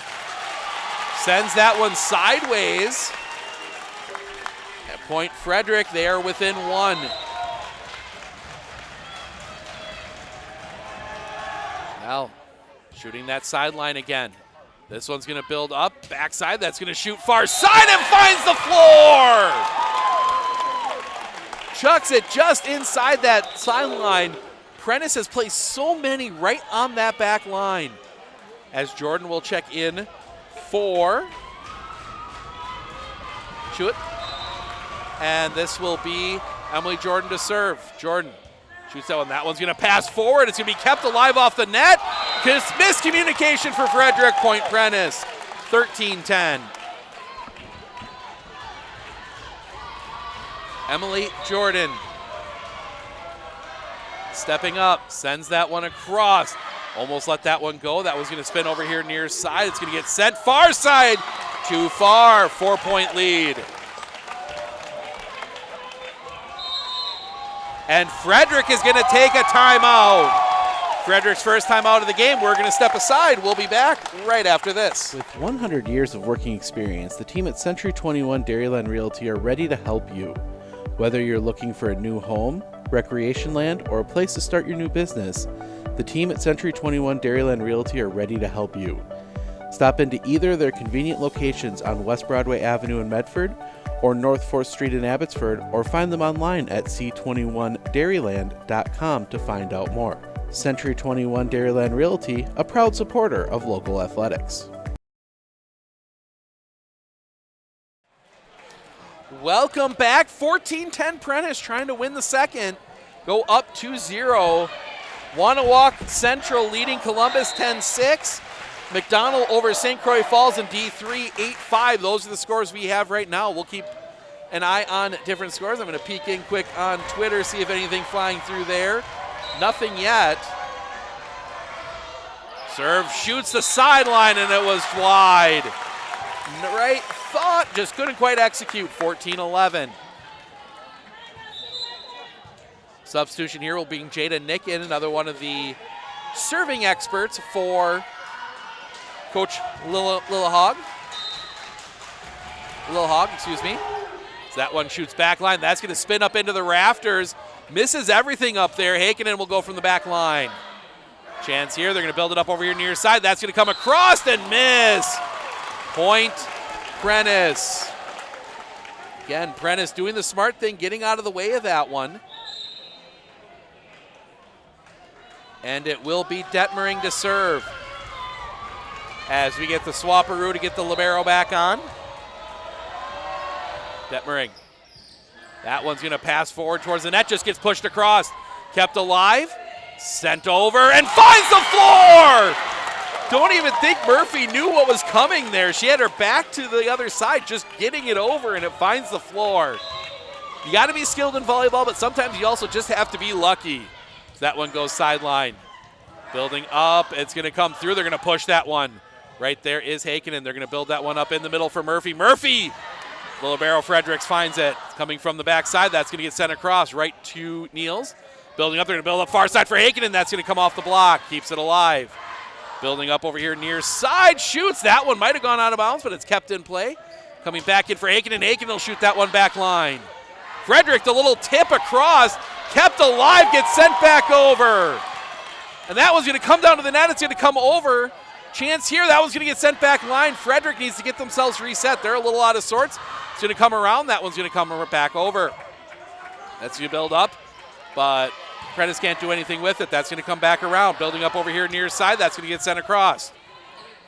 sends that one sideways. At Point Fredric, they are within one. Now, shooting that sideline again. This one's going to build up, backside. That's going to shoot far side and finds the floor. Chucks it just inside that sideline. Prentice has placed so many right on that back line. As Jordan will check in for shoot. And this will be Emily Jordan to serve. Jordan shoots that one. That one's going to pass forward. It's going to be kept alive off the net. Miscommunication for Fredric. Point Prentice. 13-10. Emily Jordan stepping up. Sends that one across. Almost let that one go. That was going to spin over here near side. It's going to get sent far side. Too far. 4-point lead. And Fredric is going to take a timeout. Fredric's first time out of the game. We're going to step aside. We'll be back right after this. With 100 years of working experience, the team at Century 21 Dairyland Realty are ready to help you. Whether you're looking for a new home, recreation land, or a place to start your new business, the team at Century 21 Dairyland Realty are ready to help you. Stop into either of their convenient locations on West Broadway Avenue in Medford or North 4th Street in Abbotsford, or find them online at c21dairyland.com to find out more. Century 21 Dairyland Realty, a proud supporter of local athletics. Welcome back. 14-10 Prentice trying to win the second. Go up 2-0. Wanawak Central leading Columbus 10-6. McDonald over St. Croix Falls in D3 8-5. Those are the scores we have right now. We'll keep an eye on different scores. I'm going to peek in quick on Twitter, see if anything flying through there. Nothing yet. Serve shoots the sideline, and it was wide. Right thought, just couldn't quite execute. 14-11. Substitution here will be Jada Nickin, another one of the serving experts for Coach Lil Hogg, excuse me. So that one shoots back line. That's going to spin up into the rafters. Misses everything up there. Hakinen will go from the back line. Chance here. They're going to build it up over here near side. That's going to come across and miss. Point Prentice. Again, Prentice doing the smart thing, getting out of the way of that one. And it will be Detmering to serve as we get the swapperoo to get the libero back on. Detmering. That one's going to pass forward towards the net, just gets pushed across. Kept alive, sent over, and finds the floor! Don't even think Murphy knew what was coming there. She had her back to the other side, just getting it over, and it finds the floor. You got to be skilled in volleyball, but sometimes you also just have to be lucky. So that one goes sideline. Building up, it's going to come through. They're going to push that one. Right there is Hakinen. They're going to build that one up in the middle for Murphy. Murphy! Libero Fredrics finds it. Coming from the backside, that's going to get sent across right to Niels. Building up, they're going to build up far side for Hakinen. That's going to come off the block. Keeps it alive. Building up over here near side. Shoots. That one might have gone out of bounds, but it's kept in play. Coming back in for Hakinen. Hakinen will shoot that one back line. Fredric, the little tip across, kept alive, gets sent back over. And that one's going to come down to the net. It's going to come over. Chance here. That one's going to get sent back line. Fredric needs to get themselves reset. They're a little out of sorts. It's going to come around. That one's going to come back over. That's going to build up, but Prentice can't do anything with it. That's going to come back around. Building up over here near side. That's going to get sent across.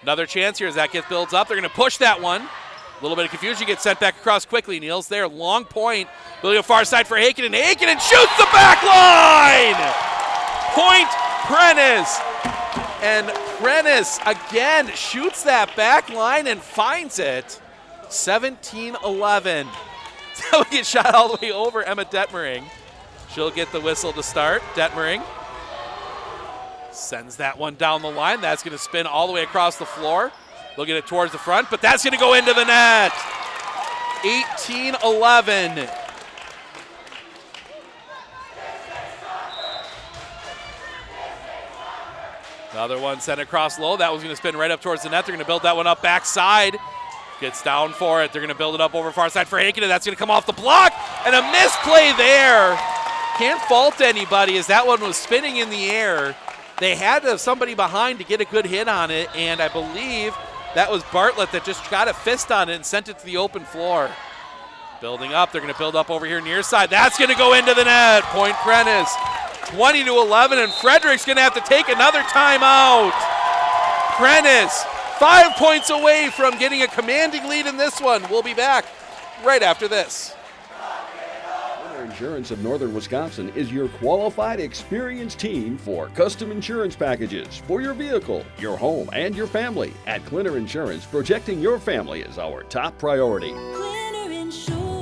Another chance here as that gets builds up. They're going to push that one. A little bit of confusion, gets sent back across quickly. Niels there, long point. Building a far side for Heikkinen. Heikkinen shoots the back line! Point Prentice. And Prentice again shoots that back line and finds it. 17-11. So we get shot all the way over Emma Detmering. She'll get the whistle to start. Detmering sends that one down the line. That's going to spin all the way across the floor. Looking at it towards the front, but that's going to go into the net. 18-11. Another one sent across low. That was going to spin right up towards the net. They're going to build that one up backside. Gets down for it. They're going to build it up over far side for Heikkinen. That's going to come off the block, and a misplay there. Can't fault anybody as that one was spinning in the air. They had to have somebody behind to get a good hit on it, and I believe that was Bartlett that just got a fist on it and sent it to the open floor. Building up. They're going to build up over here near side. That's going to go into the net. Point Prentice. 20-11, and Fredric's going to have to take another timeout. Prentice, 5 points away from getting a commanding lead in this one. We'll be back right after this. Insurance of Northern Wisconsin is your qualified, experienced team for custom insurance packages for your vehicle, your home, and your family. At Clinner Insurance, protecting your family is our top priority. Clinner Insurance.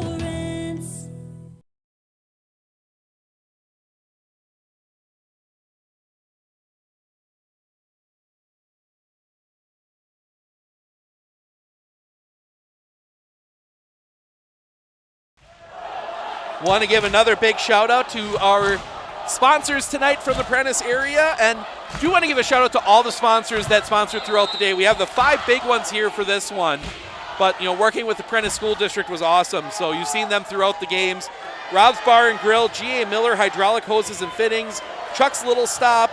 Want to give another big shout out to our sponsors tonight from the Prentice area, and do want to give a shout out to all the sponsors that sponsored throughout the day. We have the 5 big ones here for this one, but working with the Prentice School District was awesome. So you've seen them throughout the games. Rob's Bar and Grill, G.A. Miller Hydraulic Hoses and Fittings, Chuck's Little Stop,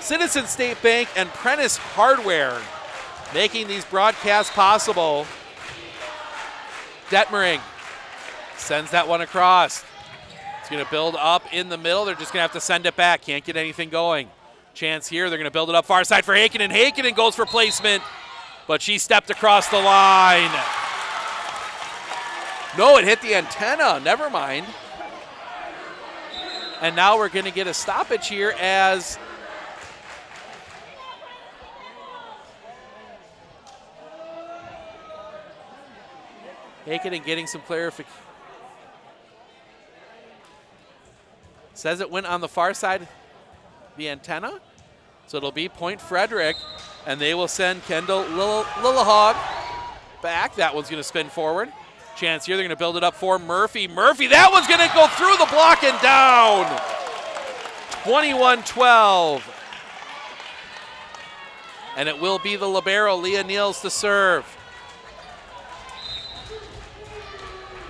Citizen State Bank, and Prentice Hardware, making these broadcasts possible. Detmering sends that one across. It's going to build up in the middle. They're just going to have to send it back. Can't get anything going. Chance here. They're going to build it up far side for Heikkinen. Heikkinen goes for placement, but she stepped across the line. No, it hit the antenna. Never mind. And now we're going to get a stoppage here as Heikkinen getting some clarification. Says it went on the far side, the antenna. So it'll be Point Fredric, and they will send Kendall Lillehog back. That one's going to spin forward. Chance here, they're going to build it up for Murphy. Murphy, that one's going to go through the block and down. 21-12. And it will be the libero, Leah Niels, to serve.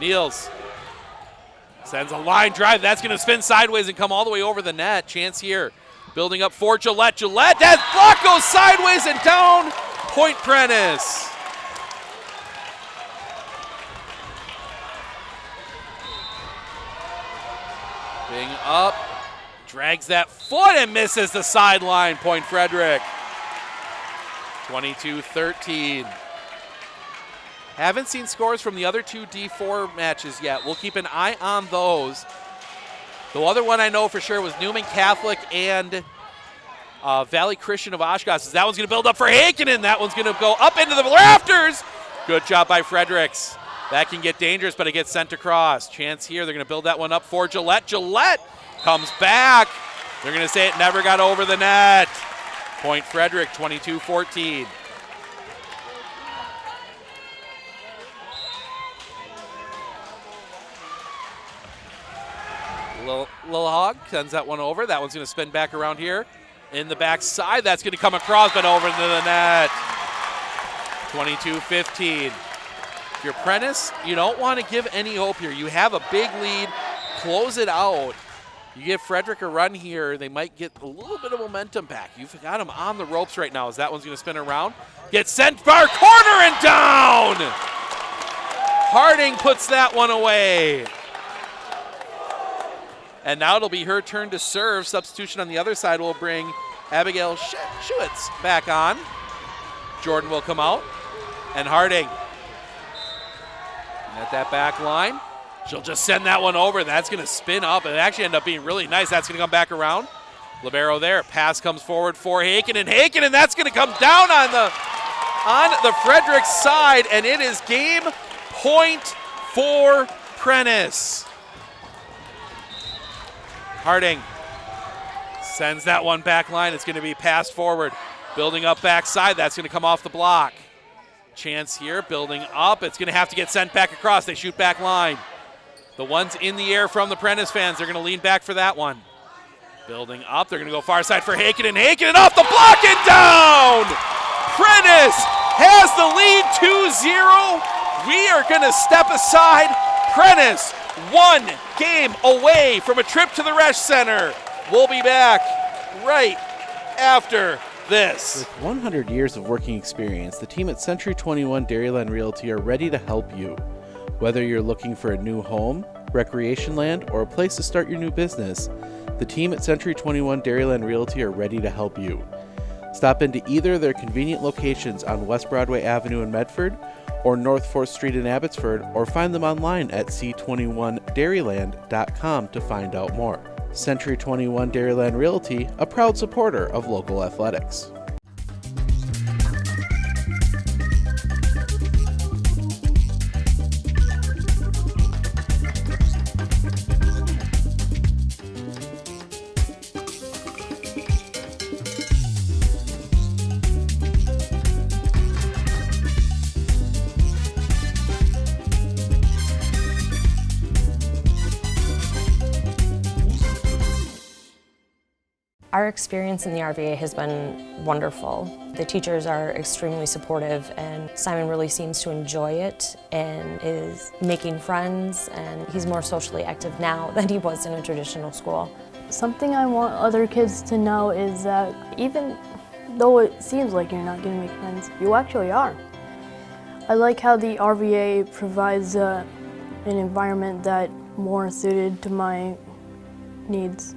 Niels sends a line drive. That's going to spin sideways and come all the way over the net. Chance here. Building up for Gillette. Gillette, that block goes sideways and down. Point Prentice. Being up. Drags that foot and misses the sideline. Point Fredric. 22-13. Haven't seen scores from the other 2 D4 matches yet. We'll keep an eye on those. The other one I know for sure was Newman Catholic and Valley Christian of Oshkosh. That one's going to build up for Heikkinen. That one's going to go up into the rafters. Good job by Fredrics. That can get dangerous, but it gets sent across. Chance here. They're going to build that one up for Gillette. Gillette comes back. They're going to say it never got over the net. Point Fredric, 22-14. Little Hog sends that one over. That one's going to spin back around here in the backside. That's going to come across, but over into the net. 22-15. If you're Prentice, you don't want to give any hope here. You have a big lead. Close it out. You give Fredric a run here, they might get a little bit of momentum back. You've got him on the ropes right now as that one's going to spin around. Gets sent far corner and down! Harding puts that one away. And now it'll be her turn to serve. Substitution on the other side will bring Abigail Schuetz back on. Jordan will come out. And Harding at that back line. She'll just send that one over. That's going to spin up. It actually ended up being really nice. That's going to come back around. Libero there. Pass comes forward for Haken, and that's going to come down on the Fredric side, and it is game point for Prentice. Harding sends that one back line. It's going to be passed forward. Building up backside. That's going to come off the block. Chance here, building up. It's going to have to get sent back across. They shoot back line. The ones in the air from the Prentice fans, they're going to lean back for that one. Building up, they're going to go far side for Haken and off the block and down! Prentice has the lead 2-0. We are going to step aside. Prentice, 1 game away from a trip to the Resch Center. We'll be back right after this. With 100 years of working experience, the team at Century 21 Dairyland Realty are ready to help you. Whether you're looking for a new home, recreation land, or a place to start your new business, the team at Century 21 Dairyland Realty are ready to help you. Stop into either of their convenient locations on West Broadway Avenue in Medford or North 4th Street in Abbotsford, or find them online at c21dairyland.com to find out more. Century 21 Dairyland Realty, a proud supporter of local athletics. Our experience in the RVA has been wonderful. The teachers are extremely supportive, and Simon really seems to enjoy it and is making friends, and he's more socially active now than he was in a traditional school. Something I want other kids to know is that even though it seems like you're not going to make friends, you actually are. I like how the RVA provides an environment that's more suited to my needs.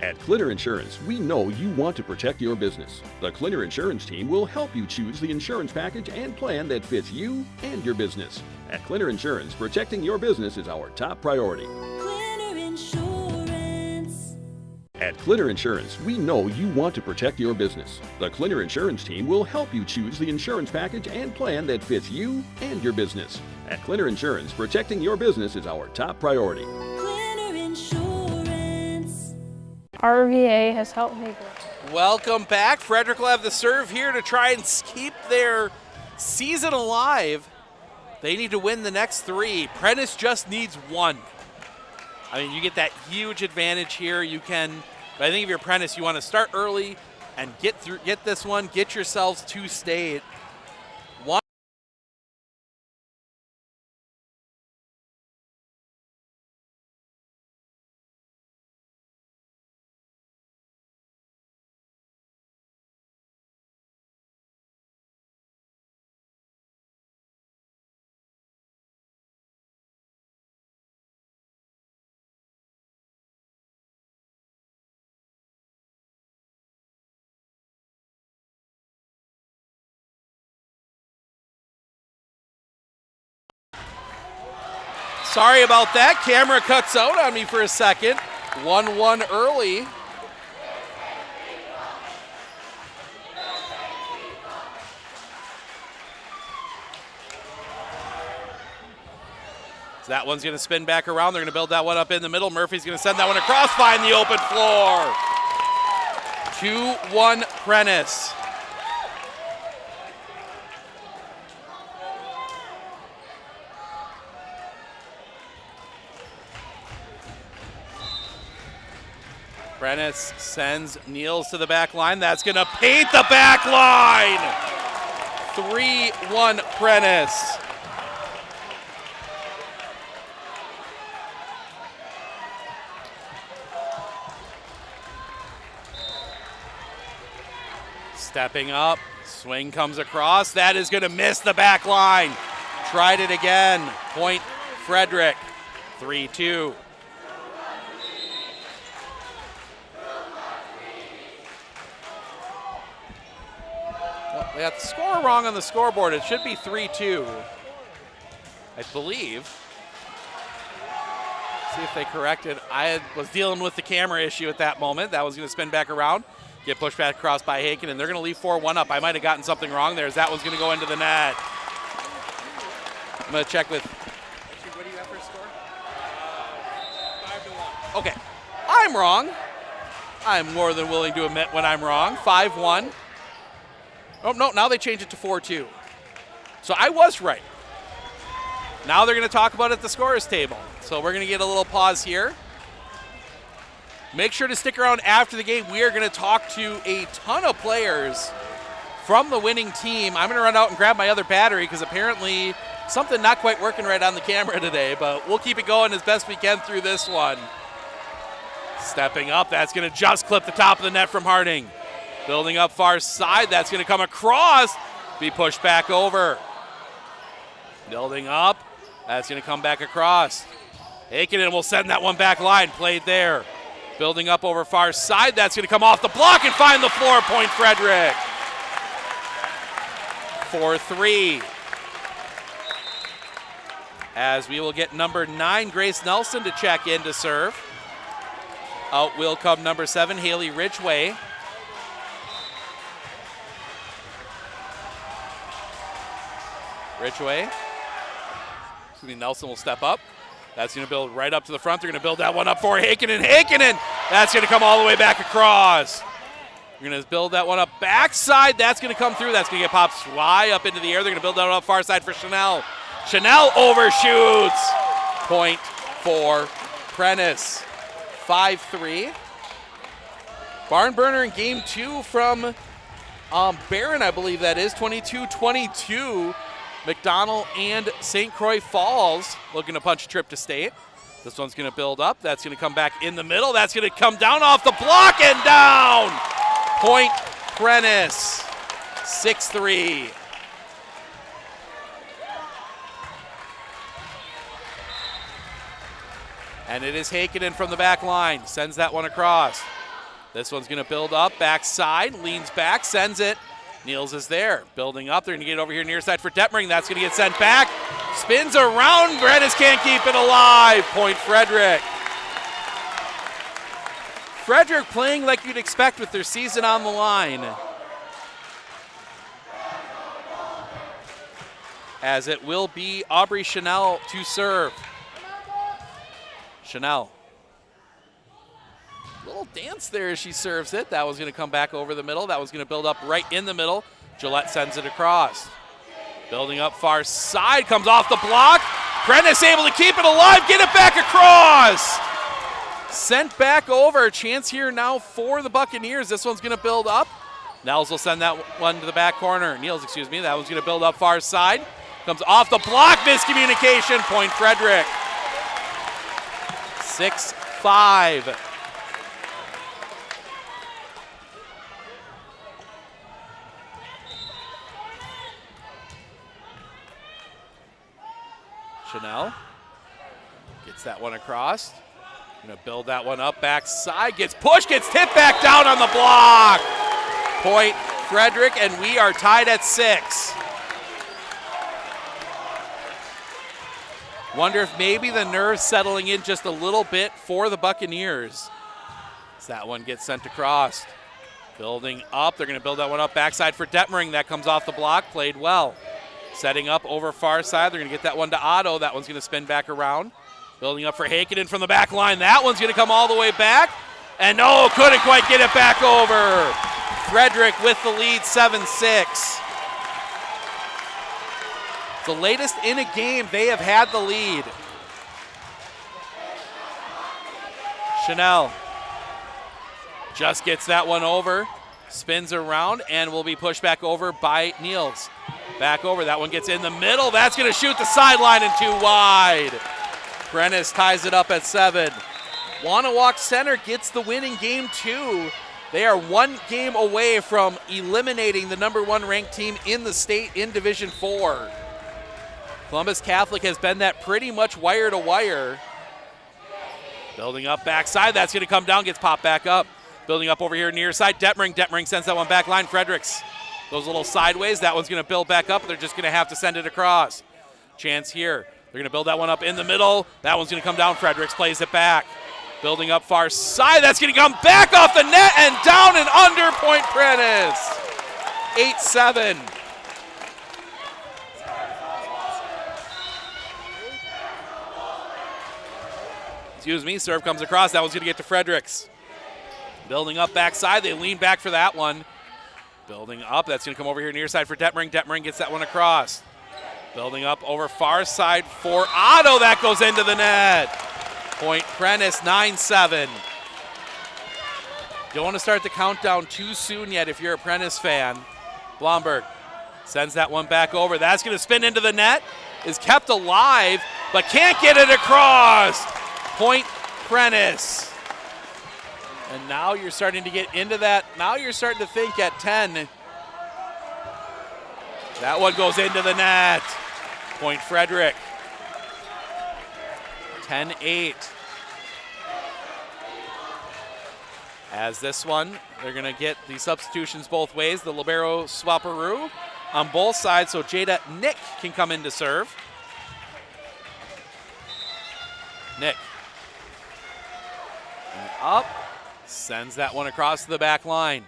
At Clitter Insurance, we know you want to protect your business. The Clitter Insurance team will help you choose the insurance package and plan that fits you and your business. At Clitter Insurance, protecting your business is our top priority. Clitter Insurance. At Clitter Insurance, we know you want to protect your business. The Clitter Insurance team will help you choose the insurance package and plan that fits you and your business. At Clitter Insurance, protecting your business is our top priority. Clitter Insurance. RVA has helped me grow. Welcome back. Fredric will have the serve here to try and keep their season alive. They need to win the next 3. Prentice just needs 1. I mean, you get that huge advantage here. You can, but I think if you're Prentice, you want to start early and get this one, get yourselves to state. Sorry about that. Camera cuts out on me for a second. 1-1 early. So that one's going to spin back around. They're going to build that one up in the middle. Murphy's going to send that one across, find the open floor. 2-1 Prentice. Prentice sends Niels to the back line. That's going to paint the back line. 3-1 Prentice. Stepping up, swing comes across. That is going to miss the back line. Tried it again. Point Fredric. 3-2. Well, they got the score wrong on the scoreboard. It should be 3-2, I believe. See if they correct it. I was dealing with the camera issue at that moment. That was going to spin back around. Get pushed back across by Haken, and they're going to leave 4-1 up. I might have gotten something wrong there, as that one's going to go into the net. I'm going to check with... Actually, what do you have for a score? 5-1. Okay. I'm wrong. I'm more than willing to admit when I'm wrong. 5-1. Oh, no, now they change it to 4-2. So I was right. Now they're going to talk about it at the scorers table. So we're going to get a little pause here. Make sure to stick around after the game. We are going to talk to a ton of players from the winning team. I'm going to run out and grab my other battery because apparently something not quite working right on the camera today, but we'll keep it going as best we can through this one. Stepping up, that's going to just clip the top of the net from Harding. Building up far side, that's going to come across, be pushed back over. Building up, that's going to come back across. Aikinen will send that one back line, played there. Building up over far side, that's going to come off the block and find the floor. Point Fredric. 4-3. As we will get number 9, Grace Nelson, to check in to serve. Out will come number 7, Haley Ridgway. Nelson will step up. That's going to build right up to the front. They're going to build that one up for Hakkinen. That's going to come all the way back across. You're going to build that one up backside. That's going to come through. That's going to get popped high up into the air. They're going to build that one up far side for Chanel. Chanel overshoots. Point for Prentice. 5-3. Barn burner in game 2 from Barron, I believe that is. 22-22. McDonald and St. Croix Falls looking to punch a trip to state. This one's going to build up. That's going to come back in the middle. That's going to come down off the block and down. Point Prentice. 6-3. And it is Hakkinen from the back line. Sends that one across. This one's going to build up. Backside. Leans back. Sends it. Niels is there, building up. They're going to get it over here near side for Detmering. That's going to get sent back. Spins around. Prentice can't keep it alive. Point Fredric. Fredric playing like you'd expect with their season on the line. As it will be Aubrey Chanel to serve. Chanel. Little dance there as she serves it. That was going to come back over the middle. That was going to build up right in the middle. Gillette sends it across. Building up far side, comes off the block. Prentice able to keep it alive, get it back across. Sent back over. Chance here now for the Buccaneers. This one's going to build up. Niels will send that one to the back corner. Niels, excuse me. That one's going to build up far side. Comes off the block, miscommunication. Point Fredric. 6-5. Chanel gets that one across. Gonna build that one up backside. Gets pushed, gets tipped back down on the block. Point Fredric, and we are tied at 6. Wonder if maybe the nerves settling in just a little bit for the Buccaneers. As that one gets sent across. Building up, they're gonna build that one up backside for Detmering. That comes off the block, played well. Setting up over far side. They're going to get that one to Otto. That one's going to spin back around. Building up for Hakkinen from the back line. That one's going to come all the way back. And no, couldn't quite get it back over. Fredric with the lead, 7-6. The latest in a game, they have had the lead. Chanel just gets that one over. spins around and will be pushed back over by Niels. Back over, that one gets in the middle. That's gonna shoot the sideline and too wide. Prentice ties it up at 7. Wanawalk Center gets the win in game 2. They are 1 game away from eliminating the #1 ranked team in the state in Division 4. Columbus Catholic has been that pretty much wire to wire. Building up backside, that's gonna come down, gets popped back up. Building up over here near side, Detmering sends that one back line. Fredrics goes a little sideways. That one's gonna build back up. They're just gonna have to send it across. Chance here. They're gonna build that one up in the middle. That one's gonna come down. Fredrics plays it back. Building up far side. That's gonna come back off the net and down and under. Point Prentice. 8-7. Excuse me, serve comes across. That one's gonna get to Fredrics. Building up backside, they lean back for that one. Building up, that's gonna come over here near side for Detmering. Detmering gets that one across. Building up over far side for Otto, that goes into the net. Point Prentice, 9-7. Don't want to start the countdown too soon yet if you're a Prentice fan. Blomberg sends that one back over. That's gonna spin into the net, is kept alive, but can't get it across. Point Prentice. And now you're starting to get into that. Now you're starting to think at 10. That one goes into the net. Point Fredric. 10-8. As this one, they're going to get the substitutions both ways. The libero swapperoo on both sides, so Jada Nick can come in to serve. Nick. And up. Sends that one across to the back line.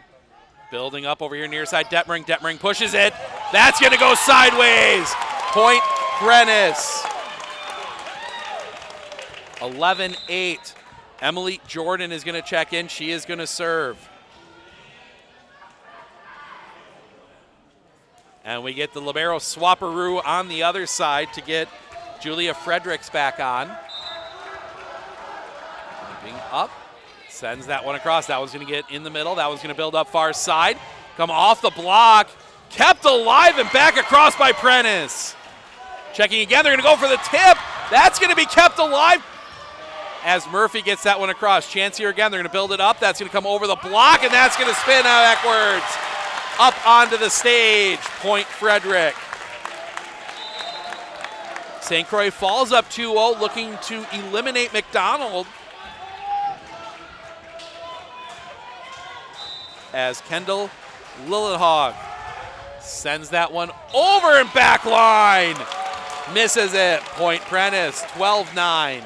Building up over here near side. Detmering. Detmering pushes it. That's going to go sideways. Point Prentice. 11-8. Emily Jordan is going to check in. She is going to serve. And we get the libero swapperoo on the other side to get Julia Fredericks back on. Moving up. Sends that one across. That one's going to get in the middle. That one's going to build up far side. Come off the block. Kept alive and back across by Prentice. Checking again. They're going to go for the tip. That's going to be kept alive as Murphy gets that one across. Chance here again. They're going to build it up. That's going to come over the block, and that's going to spin backwards. Up onto the stage. Point Fredric. St. Croix falls up 2-0, looking to eliminate McDonald. As Kendall Lillenhog sends that one over and back line. Misses it. Point Prentice, 12-9.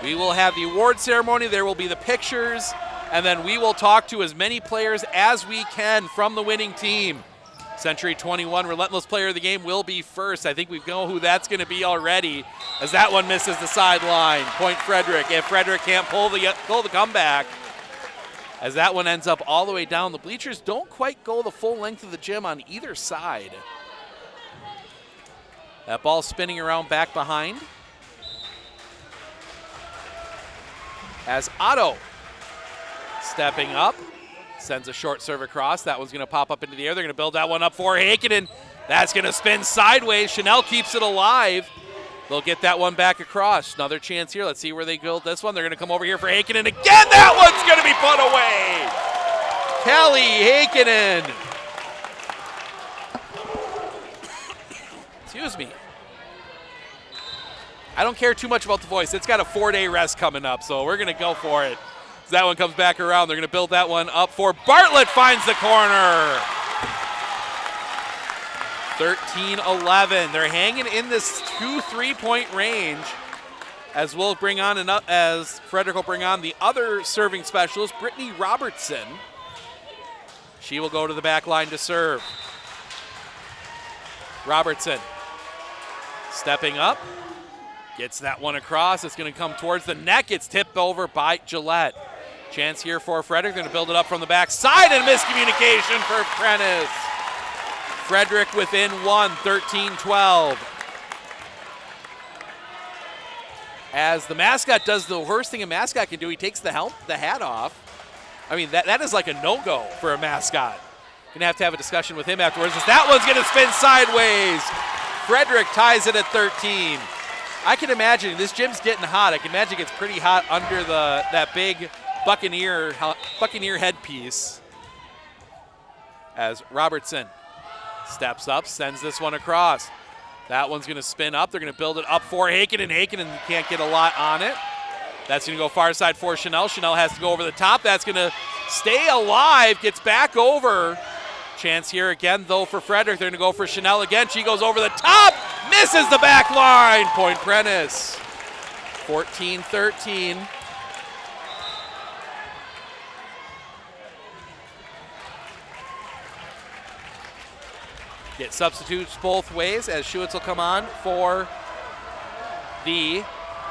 We will have the award ceremony. There will be the pictures, and then we will talk to as many players as we can from the winning team. Century 21 Relentless Player of the Game will be first. I think we know who that's going to be already, as that one misses the sideline. Point Fredric. If Fredric can't pull the comeback, as that one ends up all the way down. The bleachers don't quite go the full length of the gym on either side. That ball spinning around back behind. As Otto stepping up. Sends a short serve across. That one's going to pop up into the air. They're going to build that one up for Heikkinen. That's going to spin sideways. Chanel keeps it alive. They'll get that one back across. Another chance here. Let's see where they build this one. They're going to come over here for Heikkinen again. That one's going to be put away. Kelly Heikkinen. Excuse me. I don't care too much about the voice. It's got a 4-day rest coming up, so we're going to go for it. That one comes back around. They're going to build that one up for Bartlett. Finds the corner. 13-11. They're hanging in this 2 3-point range. As we'll bring on as Fredric will bring on the other serving specialist, Brittany Robertson. She will go to the back line to serve. Robertson stepping up. Gets that one across. It's going to come towards the net. Gets tipped over by Gillette. Chance here for Fredric. Going to build it up from the back side, and miscommunication for Prentice. Fredric within 1, 13-12. as the mascot does the worst thing a mascot can do. He takes the hat off. I mean, that is like a no-go for a mascot. Gonna have to have a discussion with him afterwards, as that one's gonna spin sideways. Fredric ties it at 13. I can imagine, this gym's getting hot. I can imagine it gets pretty hot under that big Buccaneer headpiece. As Robertson steps up, sends this one across. That one's gonna spin up. They're gonna build it up for Haken, and can't get a lot on it. That's gonna go far side for Chanel. Chanel has to go over the top. That's gonna stay alive, gets back over. Chance here again, though, for Fredric. They're gonna go for Chanel again. She goes over the top, misses the back line. Point Prentice. 14-13. Get substitutes both ways as Schuetz will come on for the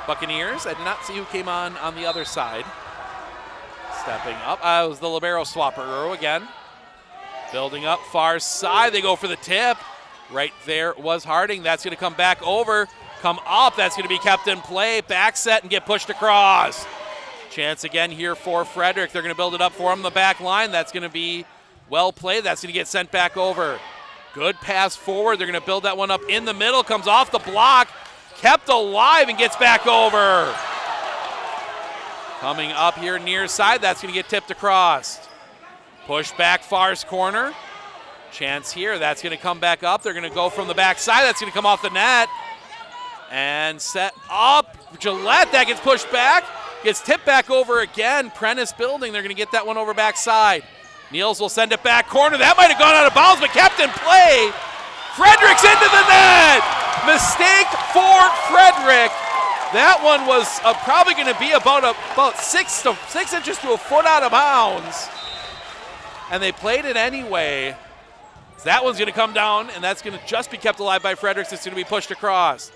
Buccaneers. I did not see who came on the other side. Stepping up, it was the libero swapper again. Building up far side, they go for the tip. Right there was Harding. That's gonna come back over, come up. That's gonna be kept in play. Back set and get pushed across. Chance again here for Fredric. They're gonna build it up for him on the back line. That's gonna be well played. That's gonna get sent back over. Good pass forward. They're gonna build that one up in the middle. Comes off the block, kept alive and gets back over. Coming up here near side, that's gonna get tipped across. Push back far corner. Chance here, that's gonna come back up. They're gonna go from the back side. That's gonna come off the net. And set up, Gillette, that gets pushed back. Gets tipped back over again. Prentice building, they're gonna get that one over backside. Niels will send it back corner. That might have gone out of bounds, but kept in play. Fredric's into the net. Mistake for Fredric. That one was probably going to be about 6 inches to a foot out of bounds. And they played it anyway. So that one's going to come down, and that's going to just be kept alive by Fredric. It's going to be pushed across.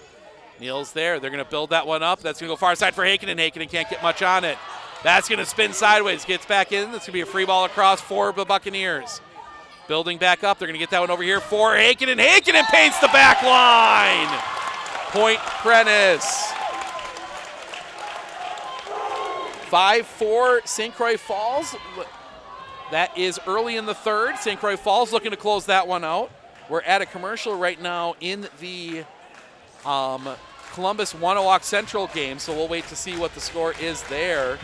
Niels there. They're going to build that one up. That's going to go far side for Haken, and Haken can't get much on it. That's going to spin sideways, gets back in. That's going to be a free ball across for the Buccaneers. Building back up, they're going to get that one over here for Haken, and paints the back line. Point Prentice. 5-4 St. Croix Falls. That is early in the third. St. Croix Falls looking to close that one out. We're at a commercial right now in the Columbus Wanawak Central game, so we'll wait to see what the score is there.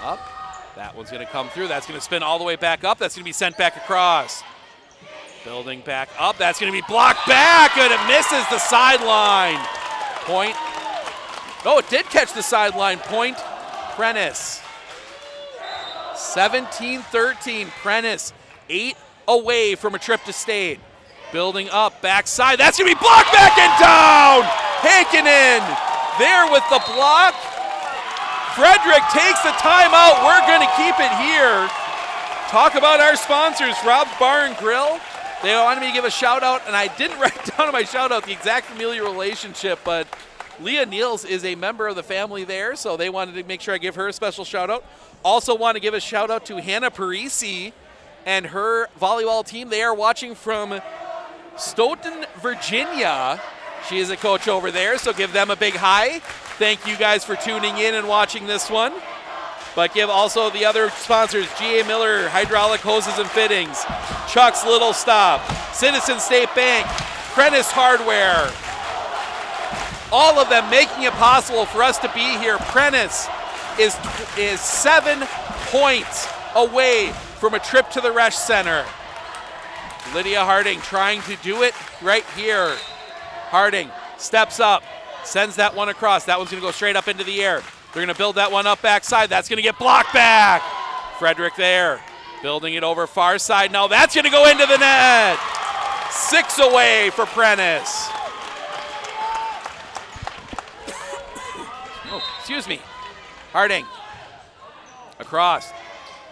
Up. That one's going to come through. That's going to spin all the way back up. That's going to be sent back across. Building back up. That's going to be blocked back, and it misses the sideline. Point. No, it did catch the sideline. Point Prentice. 17-13. Prentice 8 away from a trip to state. Building up, backside. That's going to be blocked back and down. Hakkinen there with the block. Fredric takes the timeout. We're going to keep it here. Talk about our sponsors, Rob's Bar and Grill. They wanted me to give a shout out, and I didn't write down in my shout out the exact familiar relationship, but Leah Niels is a member of the family there, so they wanted to make sure I give her a special shout out. Also want to give a shout out to Hannah Parisi and her volleyball team. They are watching from Stoughton, Virginia. She is a coach over there, so give them a big hi. Thank you guys for tuning in and watching this one. But give also the other sponsors, G.A. Miller, Hydraulic Hoses and Fittings, Chuck's Little Stop, Citizen State Bank, Prentice Hardware. All of them making it possible for us to be here. Prentice is 7 points away from a trip to the Resch Center. Lydia Harding trying to do it right here. Harding steps up, sends that one across. That one's going to go straight up into the air. They're going to build that one up backside. That's going to get blocked back. Fredric there, building it over far side. Now that's going to go into the net. 6 away for Prentice. Oh, excuse me. Harding across.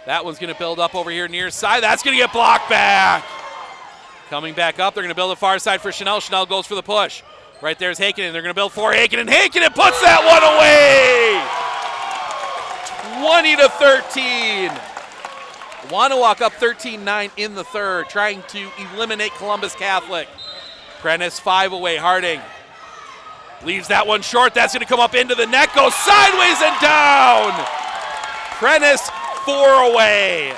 That one's going to build up over here near side. That's going to get blocked back. Coming back up, they're going to build it far side for Chanel. Chanel goes for the push. Right there's Hakkinen. They're going to build for Hakkinen. Hakkinen puts that one away. 20-13. Wanawak up 13-9 in the third, trying to eliminate Columbus Catholic. Prentice 5 away. Harding leaves that one short. That's going to come up into the net, goes sideways and down. Prentice 4 away.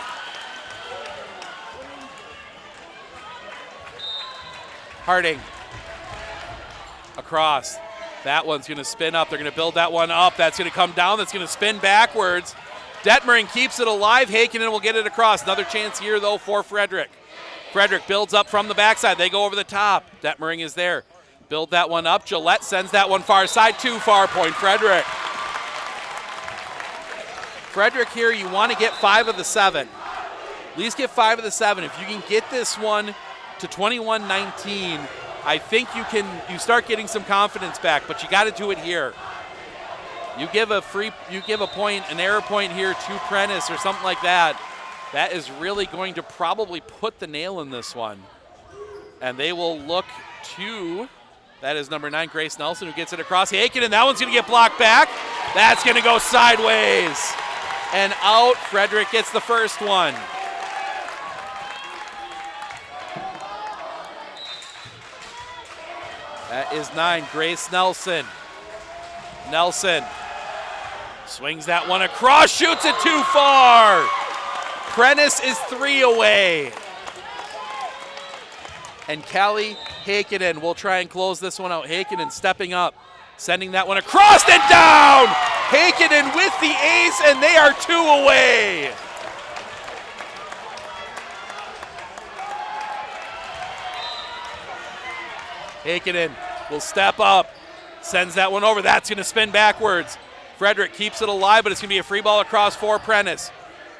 Harding across. That one's going to spin up. They're going to build that one up. That's going to come down. That's going to spin backwards. Detmering keeps it alive. Heikkinen will get it across. Another chance here, though, for Fredric. Fredric builds up from the backside. They go over the top. Detmering is there. Build that one up. Gillette sends that one far side. Too far. Point Fredric. Fredric here, you want to get 5 of the 7. At least get 5 of the 7. If you can get this one to 21-19, I think you start getting some confidence back, but you got to do it here. You give a point, an error point here to Prentice or something like that. That is really going to probably put the nail in this one. And they will look to, that is number 9, Grace Nelson, who gets it across. Heikkinen, and that one's going to get blocked back. That's going to go sideways and out. Fredric gets the first one. That is 9, Grace Nelson. Nelson swings that one across, shoots it too far. Prentice is 3 away. And Callie Heikkinen will try and close this one out. Heikkinen stepping up, sending that one across and down. Heikkinen with the ace, and they are 2 away. Heikkinen will step up, sends that one over. That's going to spin backwards. Fredric keeps it alive, but it's going to be a free ball across for Prentice.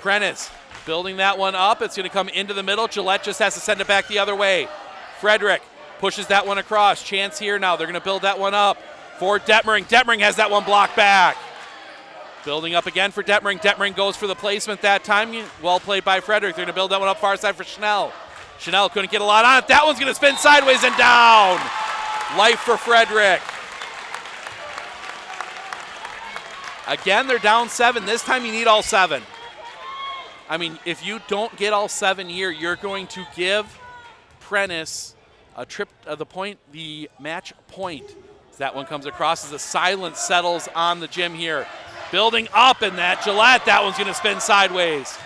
Prentice building that one up. It's going to come into the middle. Gillette just has to send it back the other way. Fredric pushes that one across. Chance here now. They're going to build that one up for Detmering. Detmering has that one blocked back. Building up again for Detmering. Detmering goes for the placement that time. Well played by Fredric. They're going to build that one up far side for Schnell. Schnell couldn't get a lot on it. That one's going to spin sideways and down. Life for Fredric. Again, they're down 7. This time you need all 7. I mean, if you don't get all 7 here, you're going to give Prentice a trip of the match point. As that one comes across as the silence settles on the gym here. Building up in that Gillette, that one's going to spin sideways.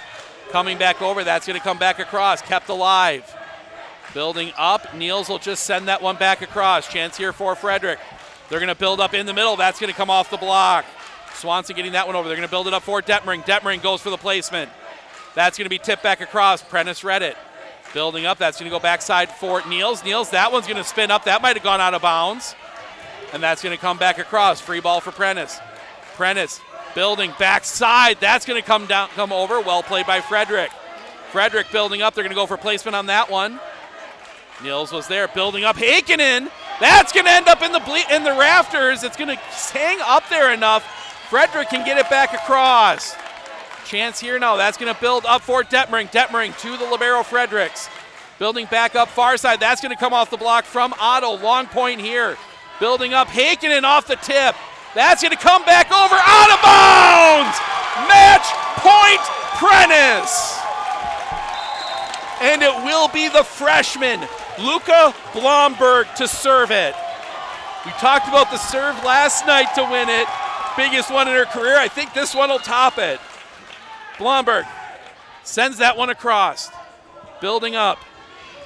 Coming back over, that's going to come back across, kept alive. Building up, Niels will just send that one back across. Chance here for Fredric. They're going to build up in the middle, that's going to come off the block. Swanson getting that one over. They're going to build it up for Detmering. Detmering goes for the placement. That's going to be tipped back across. Prentice read it. Building up, that's going to go backside for Niels. Niels, that one's going to spin up. That might have gone out of bounds. And that's going to come back across. Free ball for Prentice. Prentice building backside. That's going to come over. Well played by Fredric. Fredric building up. They're going to go for placement on that one. Niels was there building up. Heikkinen. That's going to end up in the rafters. It's going to hang up there enough. Fredric can get it back across. Chance here now. That's going to build up for Detmering. Detmering to the libero Fredrics. Building back up far side. That's going to come off the block from Otto. Long point here. Building up. Heikkinen off the tip. That's going to come back over. Out of bounds. Match point Prentice. And it will be the freshman, Luca Blomberg, to serve it. We talked about the serve last night to win it. Biggest one in her career. I think this one will top it. Blomberg sends that one across. Building up.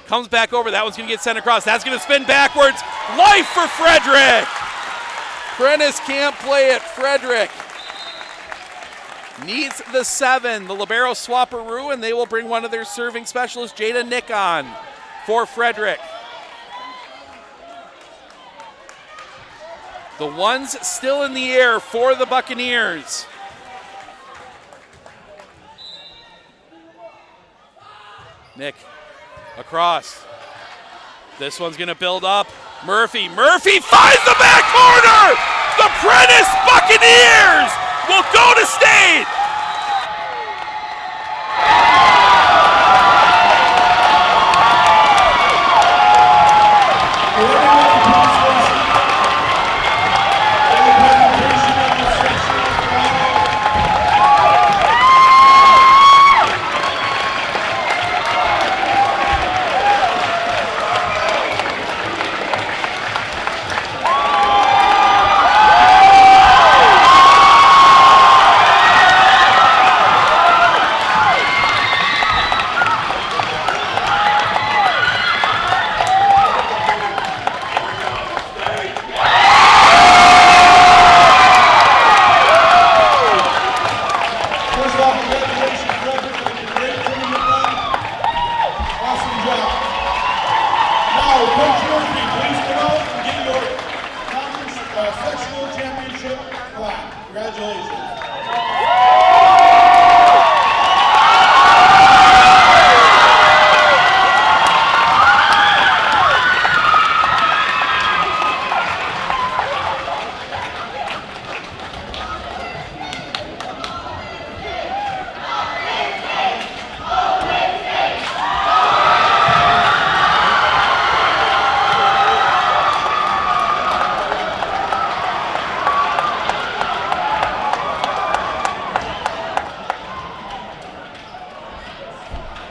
Comes back over. That one's going to get sent across. That's going to spin backwards. Life for Fredric. Prentice can't play it. Fredric needs the 7. The libero swapperoo, and they will bring one of their serving specialists, Jada Nick, on for Fredric. The one's still in the air for the Buccaneers. Nick across. This one's going to build up. Murphy finds the back corner! The Prentice Buccaneers will go to state! Congratulations.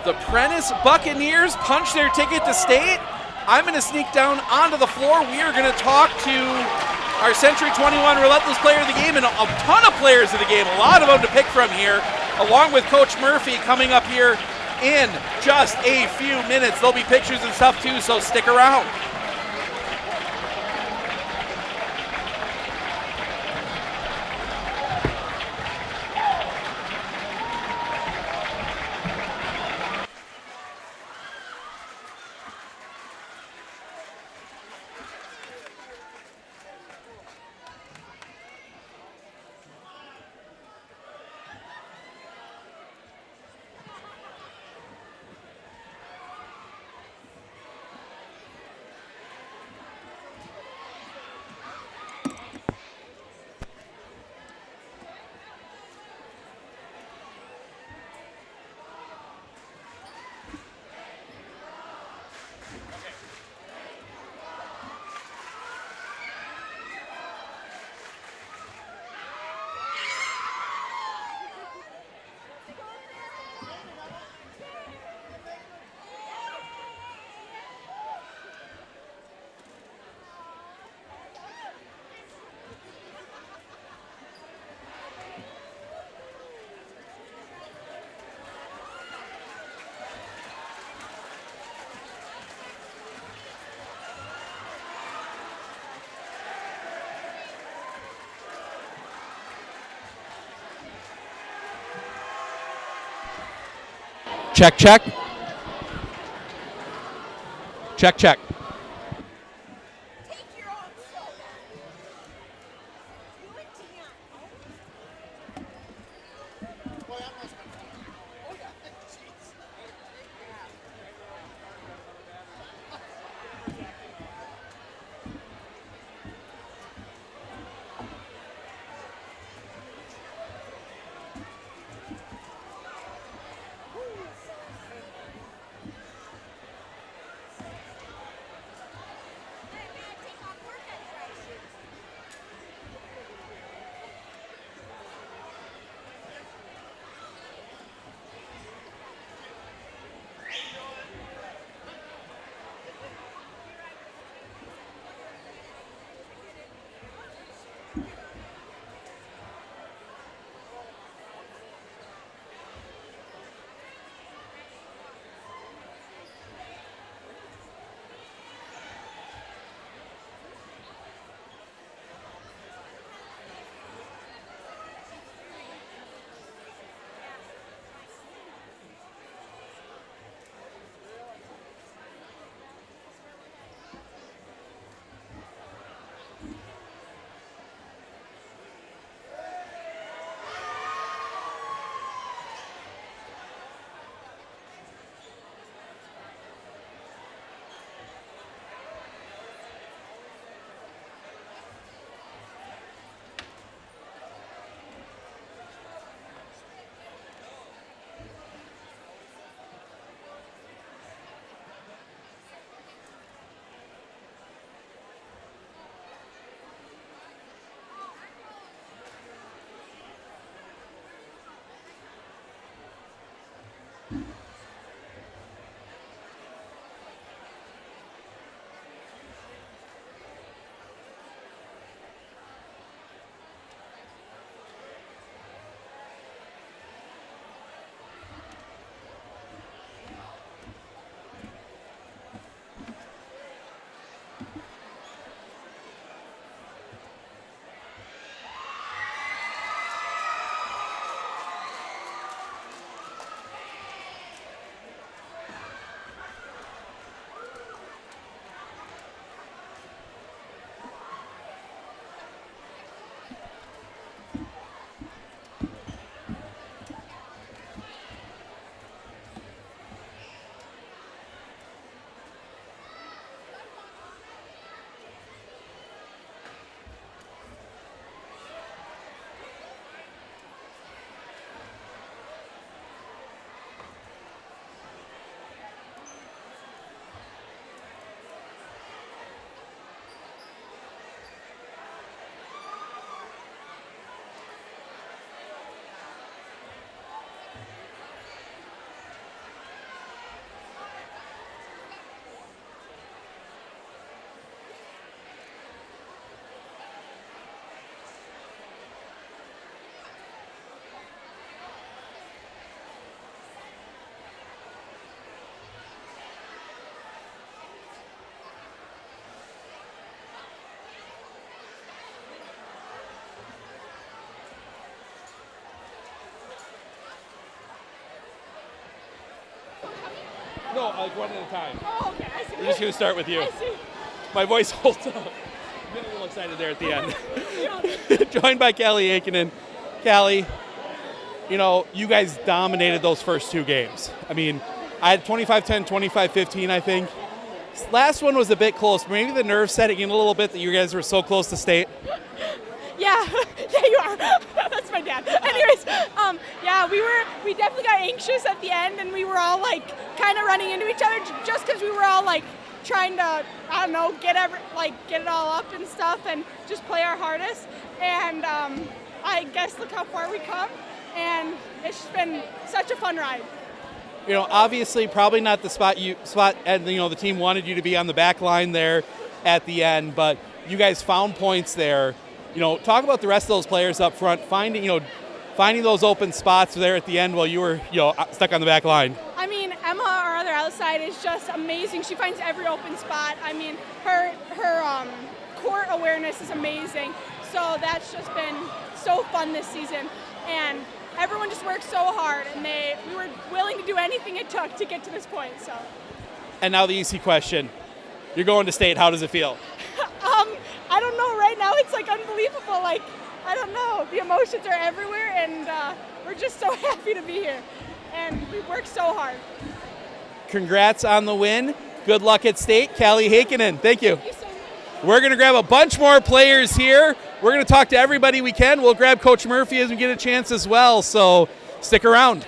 The Prentice Buccaneers punch their ticket to state. I'm going to sneak down onto the floor. We are going to talk to our Century 21 Relentless Player of the Game and a ton of players of the game, a lot of them to pick from here, along with Coach Murphy coming up here in just a few minutes. There'll be pictures and stuff too, so stick around. Check, check. Check, check. No, like one at a time. Oh, okay, I see. We're just going to start with you. I see. My voice holds up. I'm getting a little excited there at the end. Joined by Callie Aikinen. Callie, you guys dominated those first two games. I mean, I had 25-10, 25-15, I think. Last one was a bit close. Maybe the nerves setting in a little bit that you guys were so close to state. Yeah, you are. That's my dad. Anyways, we definitely got anxious at the end, and we were all like kind of running into each other just because we were all like trying to, I don't know, get it all up and stuff, and just play our hardest. And I guess look how far we come, and it's just been such a fun ride. Obviously, probably not the spot, and the team wanted you to be on the back line there at the end, but you guys found points there. Talk about the rest of those players up front, finding those open spots there at the end while you were, stuck on the back line. I mean, Emma, our other outside, is just amazing. She finds every open spot. I mean, her court awareness is amazing. So that's just been so fun this season, and everyone just worked so hard, and we were willing to do anything it took to get to this point. So. And now the easy question: you're going to state. How does it feel? I don't know. Right now, it's like unbelievable. Like, I don't know. The emotions are everywhere, and we're just so happy to be here. And we worked so hard. Congrats on the win. Good luck at state. Callie Aikinen, thank you. Thank you so much. We're going to grab a bunch more players here. We're going to talk to everybody we can. We'll grab Coach Murphy as we get a chance as well, so stick around.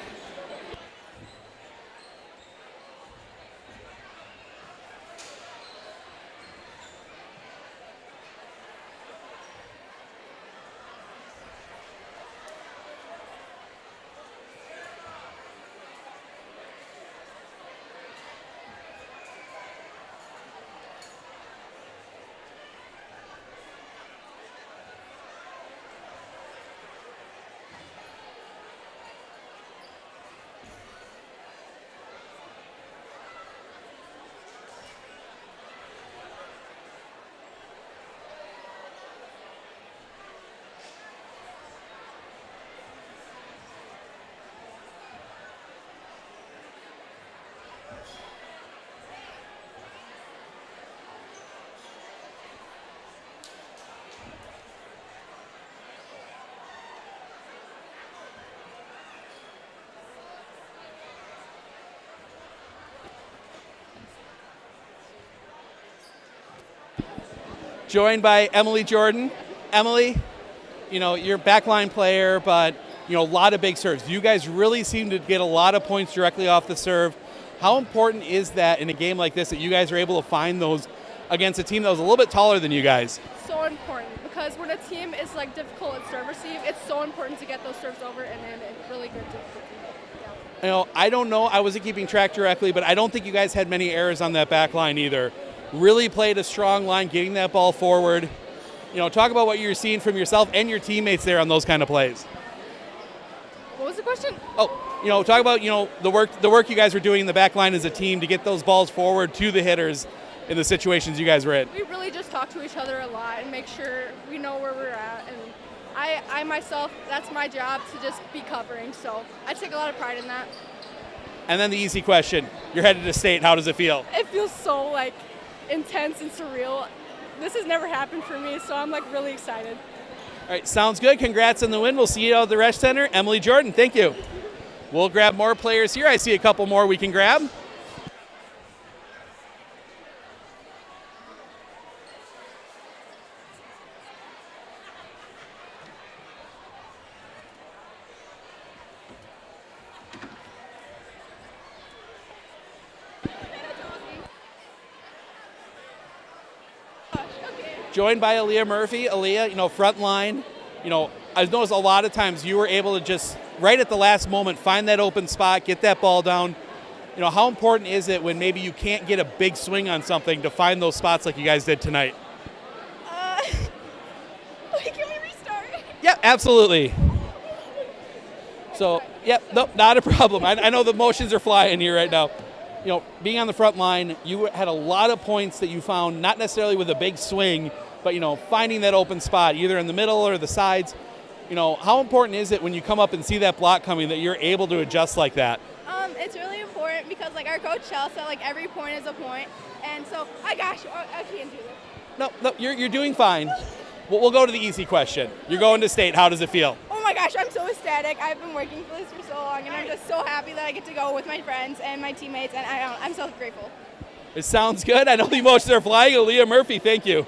Joined by Emily Jordan. Emily, you're a backline player, but a lot of big serves. You guys really seem to get a lot of points directly off the serve. How important is that in a game like this that you guys are able to find those against a team that was a little bit taller than you guys? So important, because when a team is like difficult at serve receive, it's so important to get those serves over, and then it's really good to. I don't know. I wasn't keeping track directly, but I don't think you guys had many errors on that back line either. Really played a strong line, getting that ball forward. Talk about what you're seeing from yourself and your teammates there on those kind of plays. What was the question? Talk about the work you guys were doing in the back line as a team to get those balls forward to the hitters in the situations you guys were in. We really just talk to each other a lot and make sure we know where we're at. And I myself, that's my job, to just be covering. So I take a lot of pride in that. And then the easy question: you're headed to state. How does it feel? It feels so intense and surreal. This has never happened for me, so I'm really excited. All right, sounds good. Congrats on the win. We'll see you out at the Resch Center. Emily Jordan, thank you. We'll grab more players here. I see a couple more we can grab. Joined by Aaliyah Murphy. Aaliyah, front line. I've noticed a lot of times you were able to just, right at the last moment, find that open spot, get that ball down. How important is it when maybe you can't get a big swing on something to find those spots like you guys did tonight? Can we restart? Yeah, absolutely. So, nope, not a problem. I know the motions are flying here right now. Being on the front line, you had a lot of points that you found, not necessarily with a big swing, but, finding that open spot, either in the middle or the sides. How important is it when you come up and see that block coming that you're able to adjust like that? It's really important different because like our coach tells us like every point is a point, and so I can't do this. No, you're doing fine. We'll go to the easy question. You're going to state. How does it feel? Oh my gosh, I'm so ecstatic. I've been working for this for so long, and I'm just so happy that I get to go with my friends and my teammates, and I'm so grateful. It sounds good. I know the emotions are flying. Aaliyah Murphy, thank you.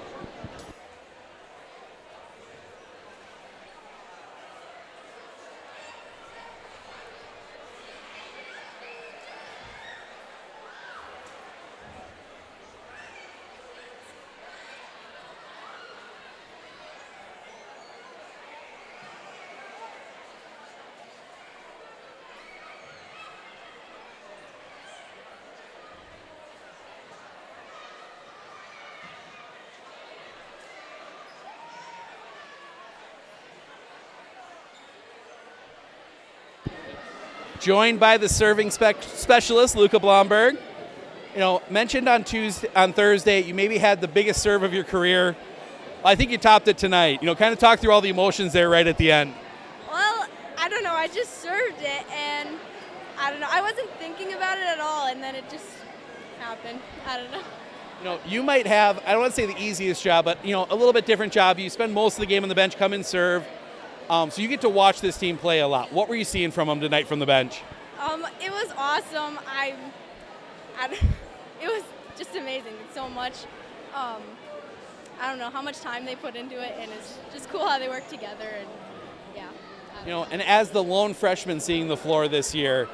Joined by the serving specialist, Luca Blomberg. You know, mentioned on Thursday, you maybe had the biggest serve of your career. I think you topped it tonight. You know, kind of talk through all the emotions there right at the end. Well, I don't know. I just served it, and I don't know. I wasn't thinking about it at all, and then it just happened. I don't know. You know, you might have, I don't want to say the easiest job, but, you know, a little bit different job. You spend most of the game on the bench, come and serve. So you get to watch this team play a lot. What were you seeing from them tonight from the bench? It was awesome. It was just amazing. So much. I don't know how much time they put into it, and it's just cool how they work together. And yeah. You know, and as the lone freshman seeing the floor this year,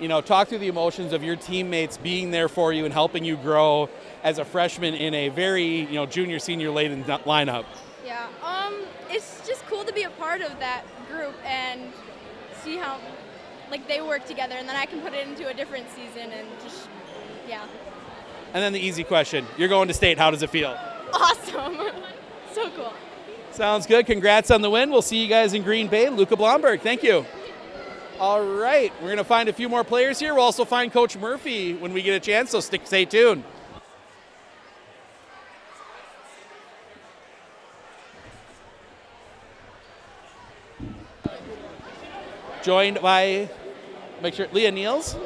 you know, talk through the emotions of your teammates being there for you and helping you grow as a freshman in a very, you know, junior, senior laden lineup. Yeah. It's just cool to be a part of that group and see how, like, they work together, and then I can put it into a different season and just, yeah. And then the easy question, you're going to state, how does it feel? Awesome. So cool. Sounds good. Congrats on the win. We'll see you guys in Green Bay. Luca Blomberg, thank you. All right, we're going to find a few more players here. We'll also find Coach Murphy when we get a chance, so stay tuned. Joined by, make sure, Leah Niels.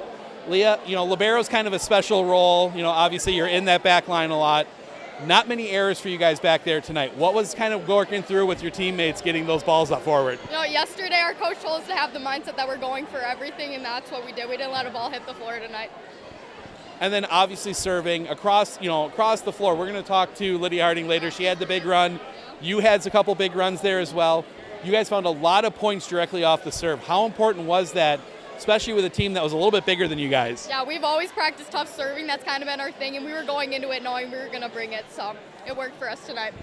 Leah, you know, libero's kind of a special role. You know, obviously you're in that back line a lot. Not many errors for you guys back there tonight. What was kind of working through with your teammates getting those balls up forward? You know, yesterday our coach told us to have the mindset that we're going for everything, and that's what we did. We didn't let a ball hit the floor tonight. And then obviously serving across the floor. We're going to talk to Lydia Harding later. She had the big run. You had a couple big runs there as well. You guys found a lot of points directly off the serve. How important was that, especially with a team that was a little bit bigger than you guys? Yeah, we've always practiced tough serving. That's kind of been our thing, and we were going into it knowing we were going to bring it, so it worked for us tonight.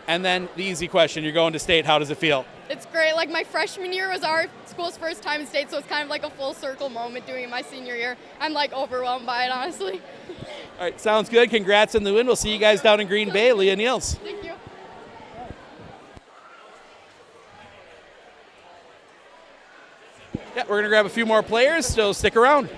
And then the easy question, you're going to state, how does it feel? It's great. Like, my freshman year was our school's first time in state, so it's kind of like a full circle moment doing it my senior year. I'm like overwhelmed by it, honestly. All right, sounds good. Congrats on the win. We'll see you guys down in Green Bay. Leah Niels. Thank you. Yeah, we're going to grab a few more players, so stick around.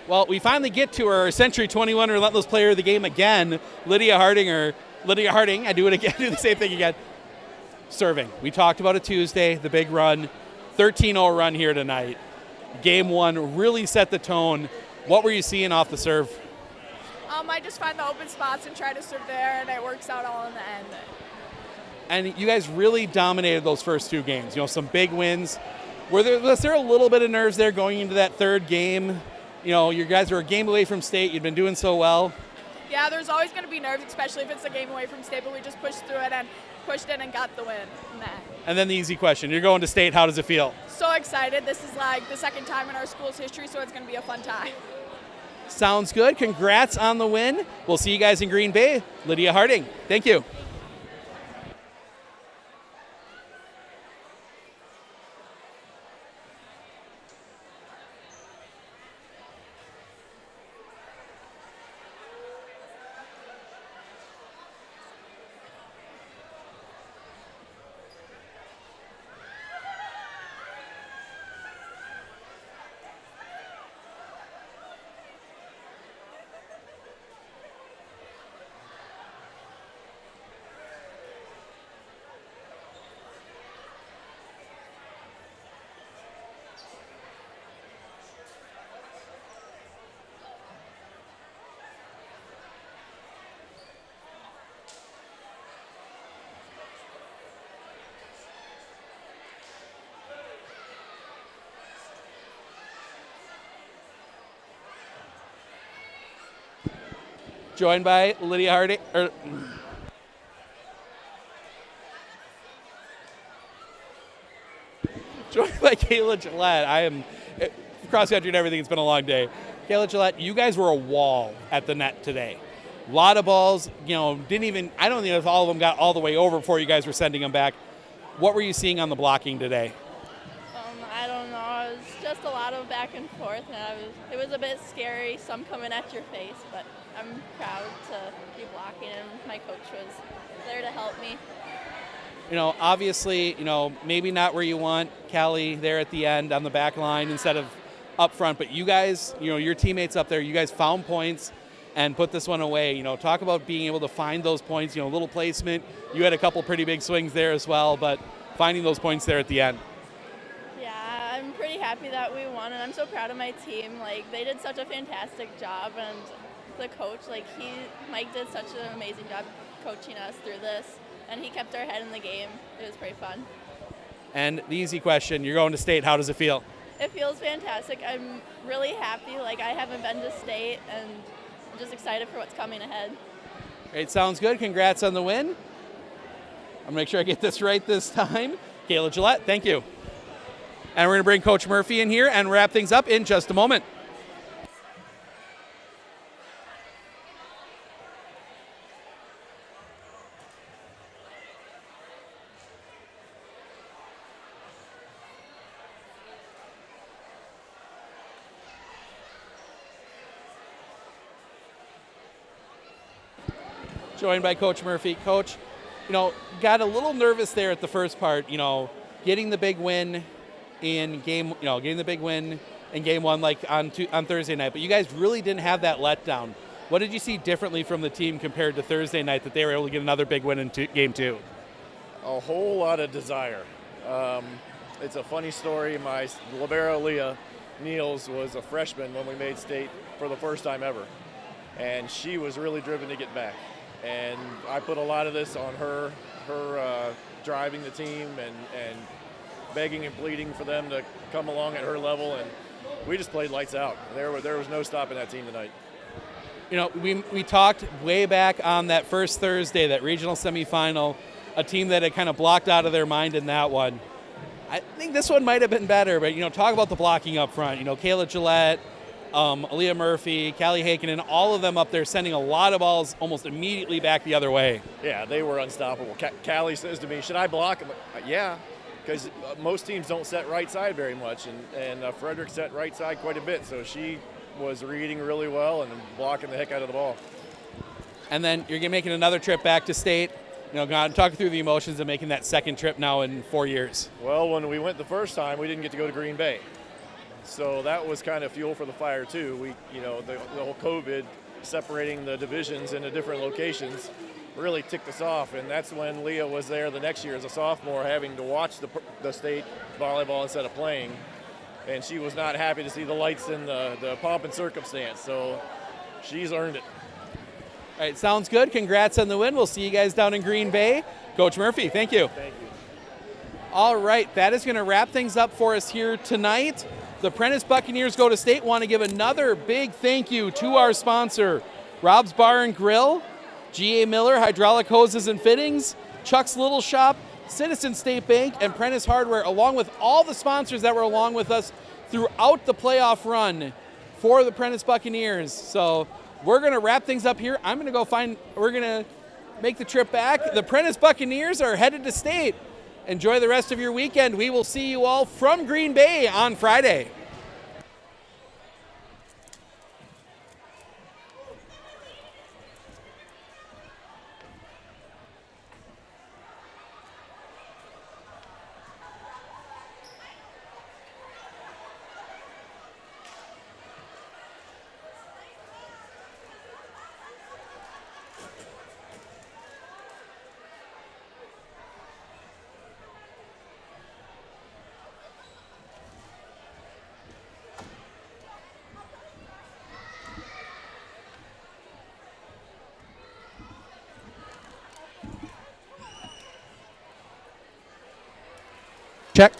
Well, we finally get to our Century 21 Relentless Player of the Game again, Lydia Harding. I do it again, do the same thing again. Serving. We talked about it Tuesday, the big run, 13-0 run here tonight. Game one really set the tone. What were you seeing off the serve? I just find the open spots and try to serve there, and it works out all in the end. And you guys really dominated those first two games. You know, some big wins. Was there a little bit of nerves there going into that third game? You know, you guys are a game away from state. You've been doing so well. Yeah, there's always going to be nerves, especially if it's a game away from state, but we just pushed through it and pushed in and got the win in that. And then the easy question. You're going to state. How does it feel? So excited. This is like the second time in our school's history, so it's going to be a fun time. Sounds good. Congrats on the win. We'll see you guys in Green Bay. Lydia Harding, thank you. joined by Lydia Harding. Joined by Kayla Gillette. Cross country and everything, it's been a long day. Kayla Gillette, you guys were a wall at the net today. A lot of balls, I don't think if all of them got all the way over before you guys were sending them back. What were you seeing on the blocking today? I don't know. It was just a lot of back and forth, and it was a bit scary, some coming at your face, but I'm proud to be blocking, and my coach was there to help me. Obviously, maybe not where you want Callie there at the end on the back line instead of up front, but you guys, your teammates up there, you guys found points and put this one away. Talk about being able to find those points, little placement. You had a couple pretty big swings there as well, but finding those points there at the end. Yeah, I'm pretty happy that we won, and I'm so proud of my team. They did such a fantastic job, and the coach, Mike did such an amazing job coaching us through this, and he kept our head in the game. It was pretty fun. And the easy question, you're going to state, how does it feel? It feels fantastic. I'm really happy. I haven't been to state, and I'm just excited for what's coming ahead. Great, sounds good. Congrats on the win. I'm going to make sure I get this right this time. Kayla Gillette, thank you. And we're going to bring Coach Murphy in here and wrap things up in just a moment. Joined by Coach Murphy. Coach, got a little nervous there at the first part, getting the big win in game, game one on Thursday night, but you guys really didn't have that letdown. What did you see differently from the team compared to Thursday night that they were able to get another big win in game two? A whole lot of desire. It's a funny story. My libero Leah Niels was a freshman when we made state for the first time ever, and she was really driven to get back. And I put a lot of this on her driving the team and begging and pleading for them to come along at her level, and we just played lights out. There was no stopping that team tonight. We talked way back on that first Thursday, that regional semifinal, a team that had kind of blocked out of their mind in that one. I think this one might have been better, but talk about the blocking up front. Kayla Gillette, Aaliyah Murphy, Callie Hakinen, all of them up there sending a lot of balls almost immediately back the other way. Yeah, they were unstoppable. Callie says to me, should I block? I'm like, yeah, because most teams don't set right side very much, and Fredric set right side quite a bit, so she was reading really well and blocking the heck out of the ball. And then you're making another trip back to state. Talk through the emotions of making that second trip now in 4 years. Well, when we went the first time, we didn't get to go to Green Bay. So that was kind of fuel for the fire too. The whole COVID separating the divisions into different locations really ticked us off, and that's when Leah was there the next year as a sophomore, having to watch the state volleyball instead of playing, and she was not happy to see the lights and the pomp and circumstance. So she's earned it. All right, sounds good. Congrats on the win. We'll see you guys down in Green Bay. Coach Murphy, thank you. Thank you. All right, that is going to wrap things up for us here tonight. The Prentice Buccaneers go to state. Want to give another big thank you to our sponsor, Rob's Bar and Grill, G.A. Miller Hydraulic Hoses and Fittings, Chuck's Little Shop, Citizen State Bank, and Prentice Hardware, along with all the sponsors that were along with us throughout the playoff run for the Prentice Buccaneers. So we're going to wrap things up here. We're going to make the trip back. The Prentice Buccaneers are headed to state. Enjoy the rest of your weekend. We will see you all from Green Bay on Friday. Check.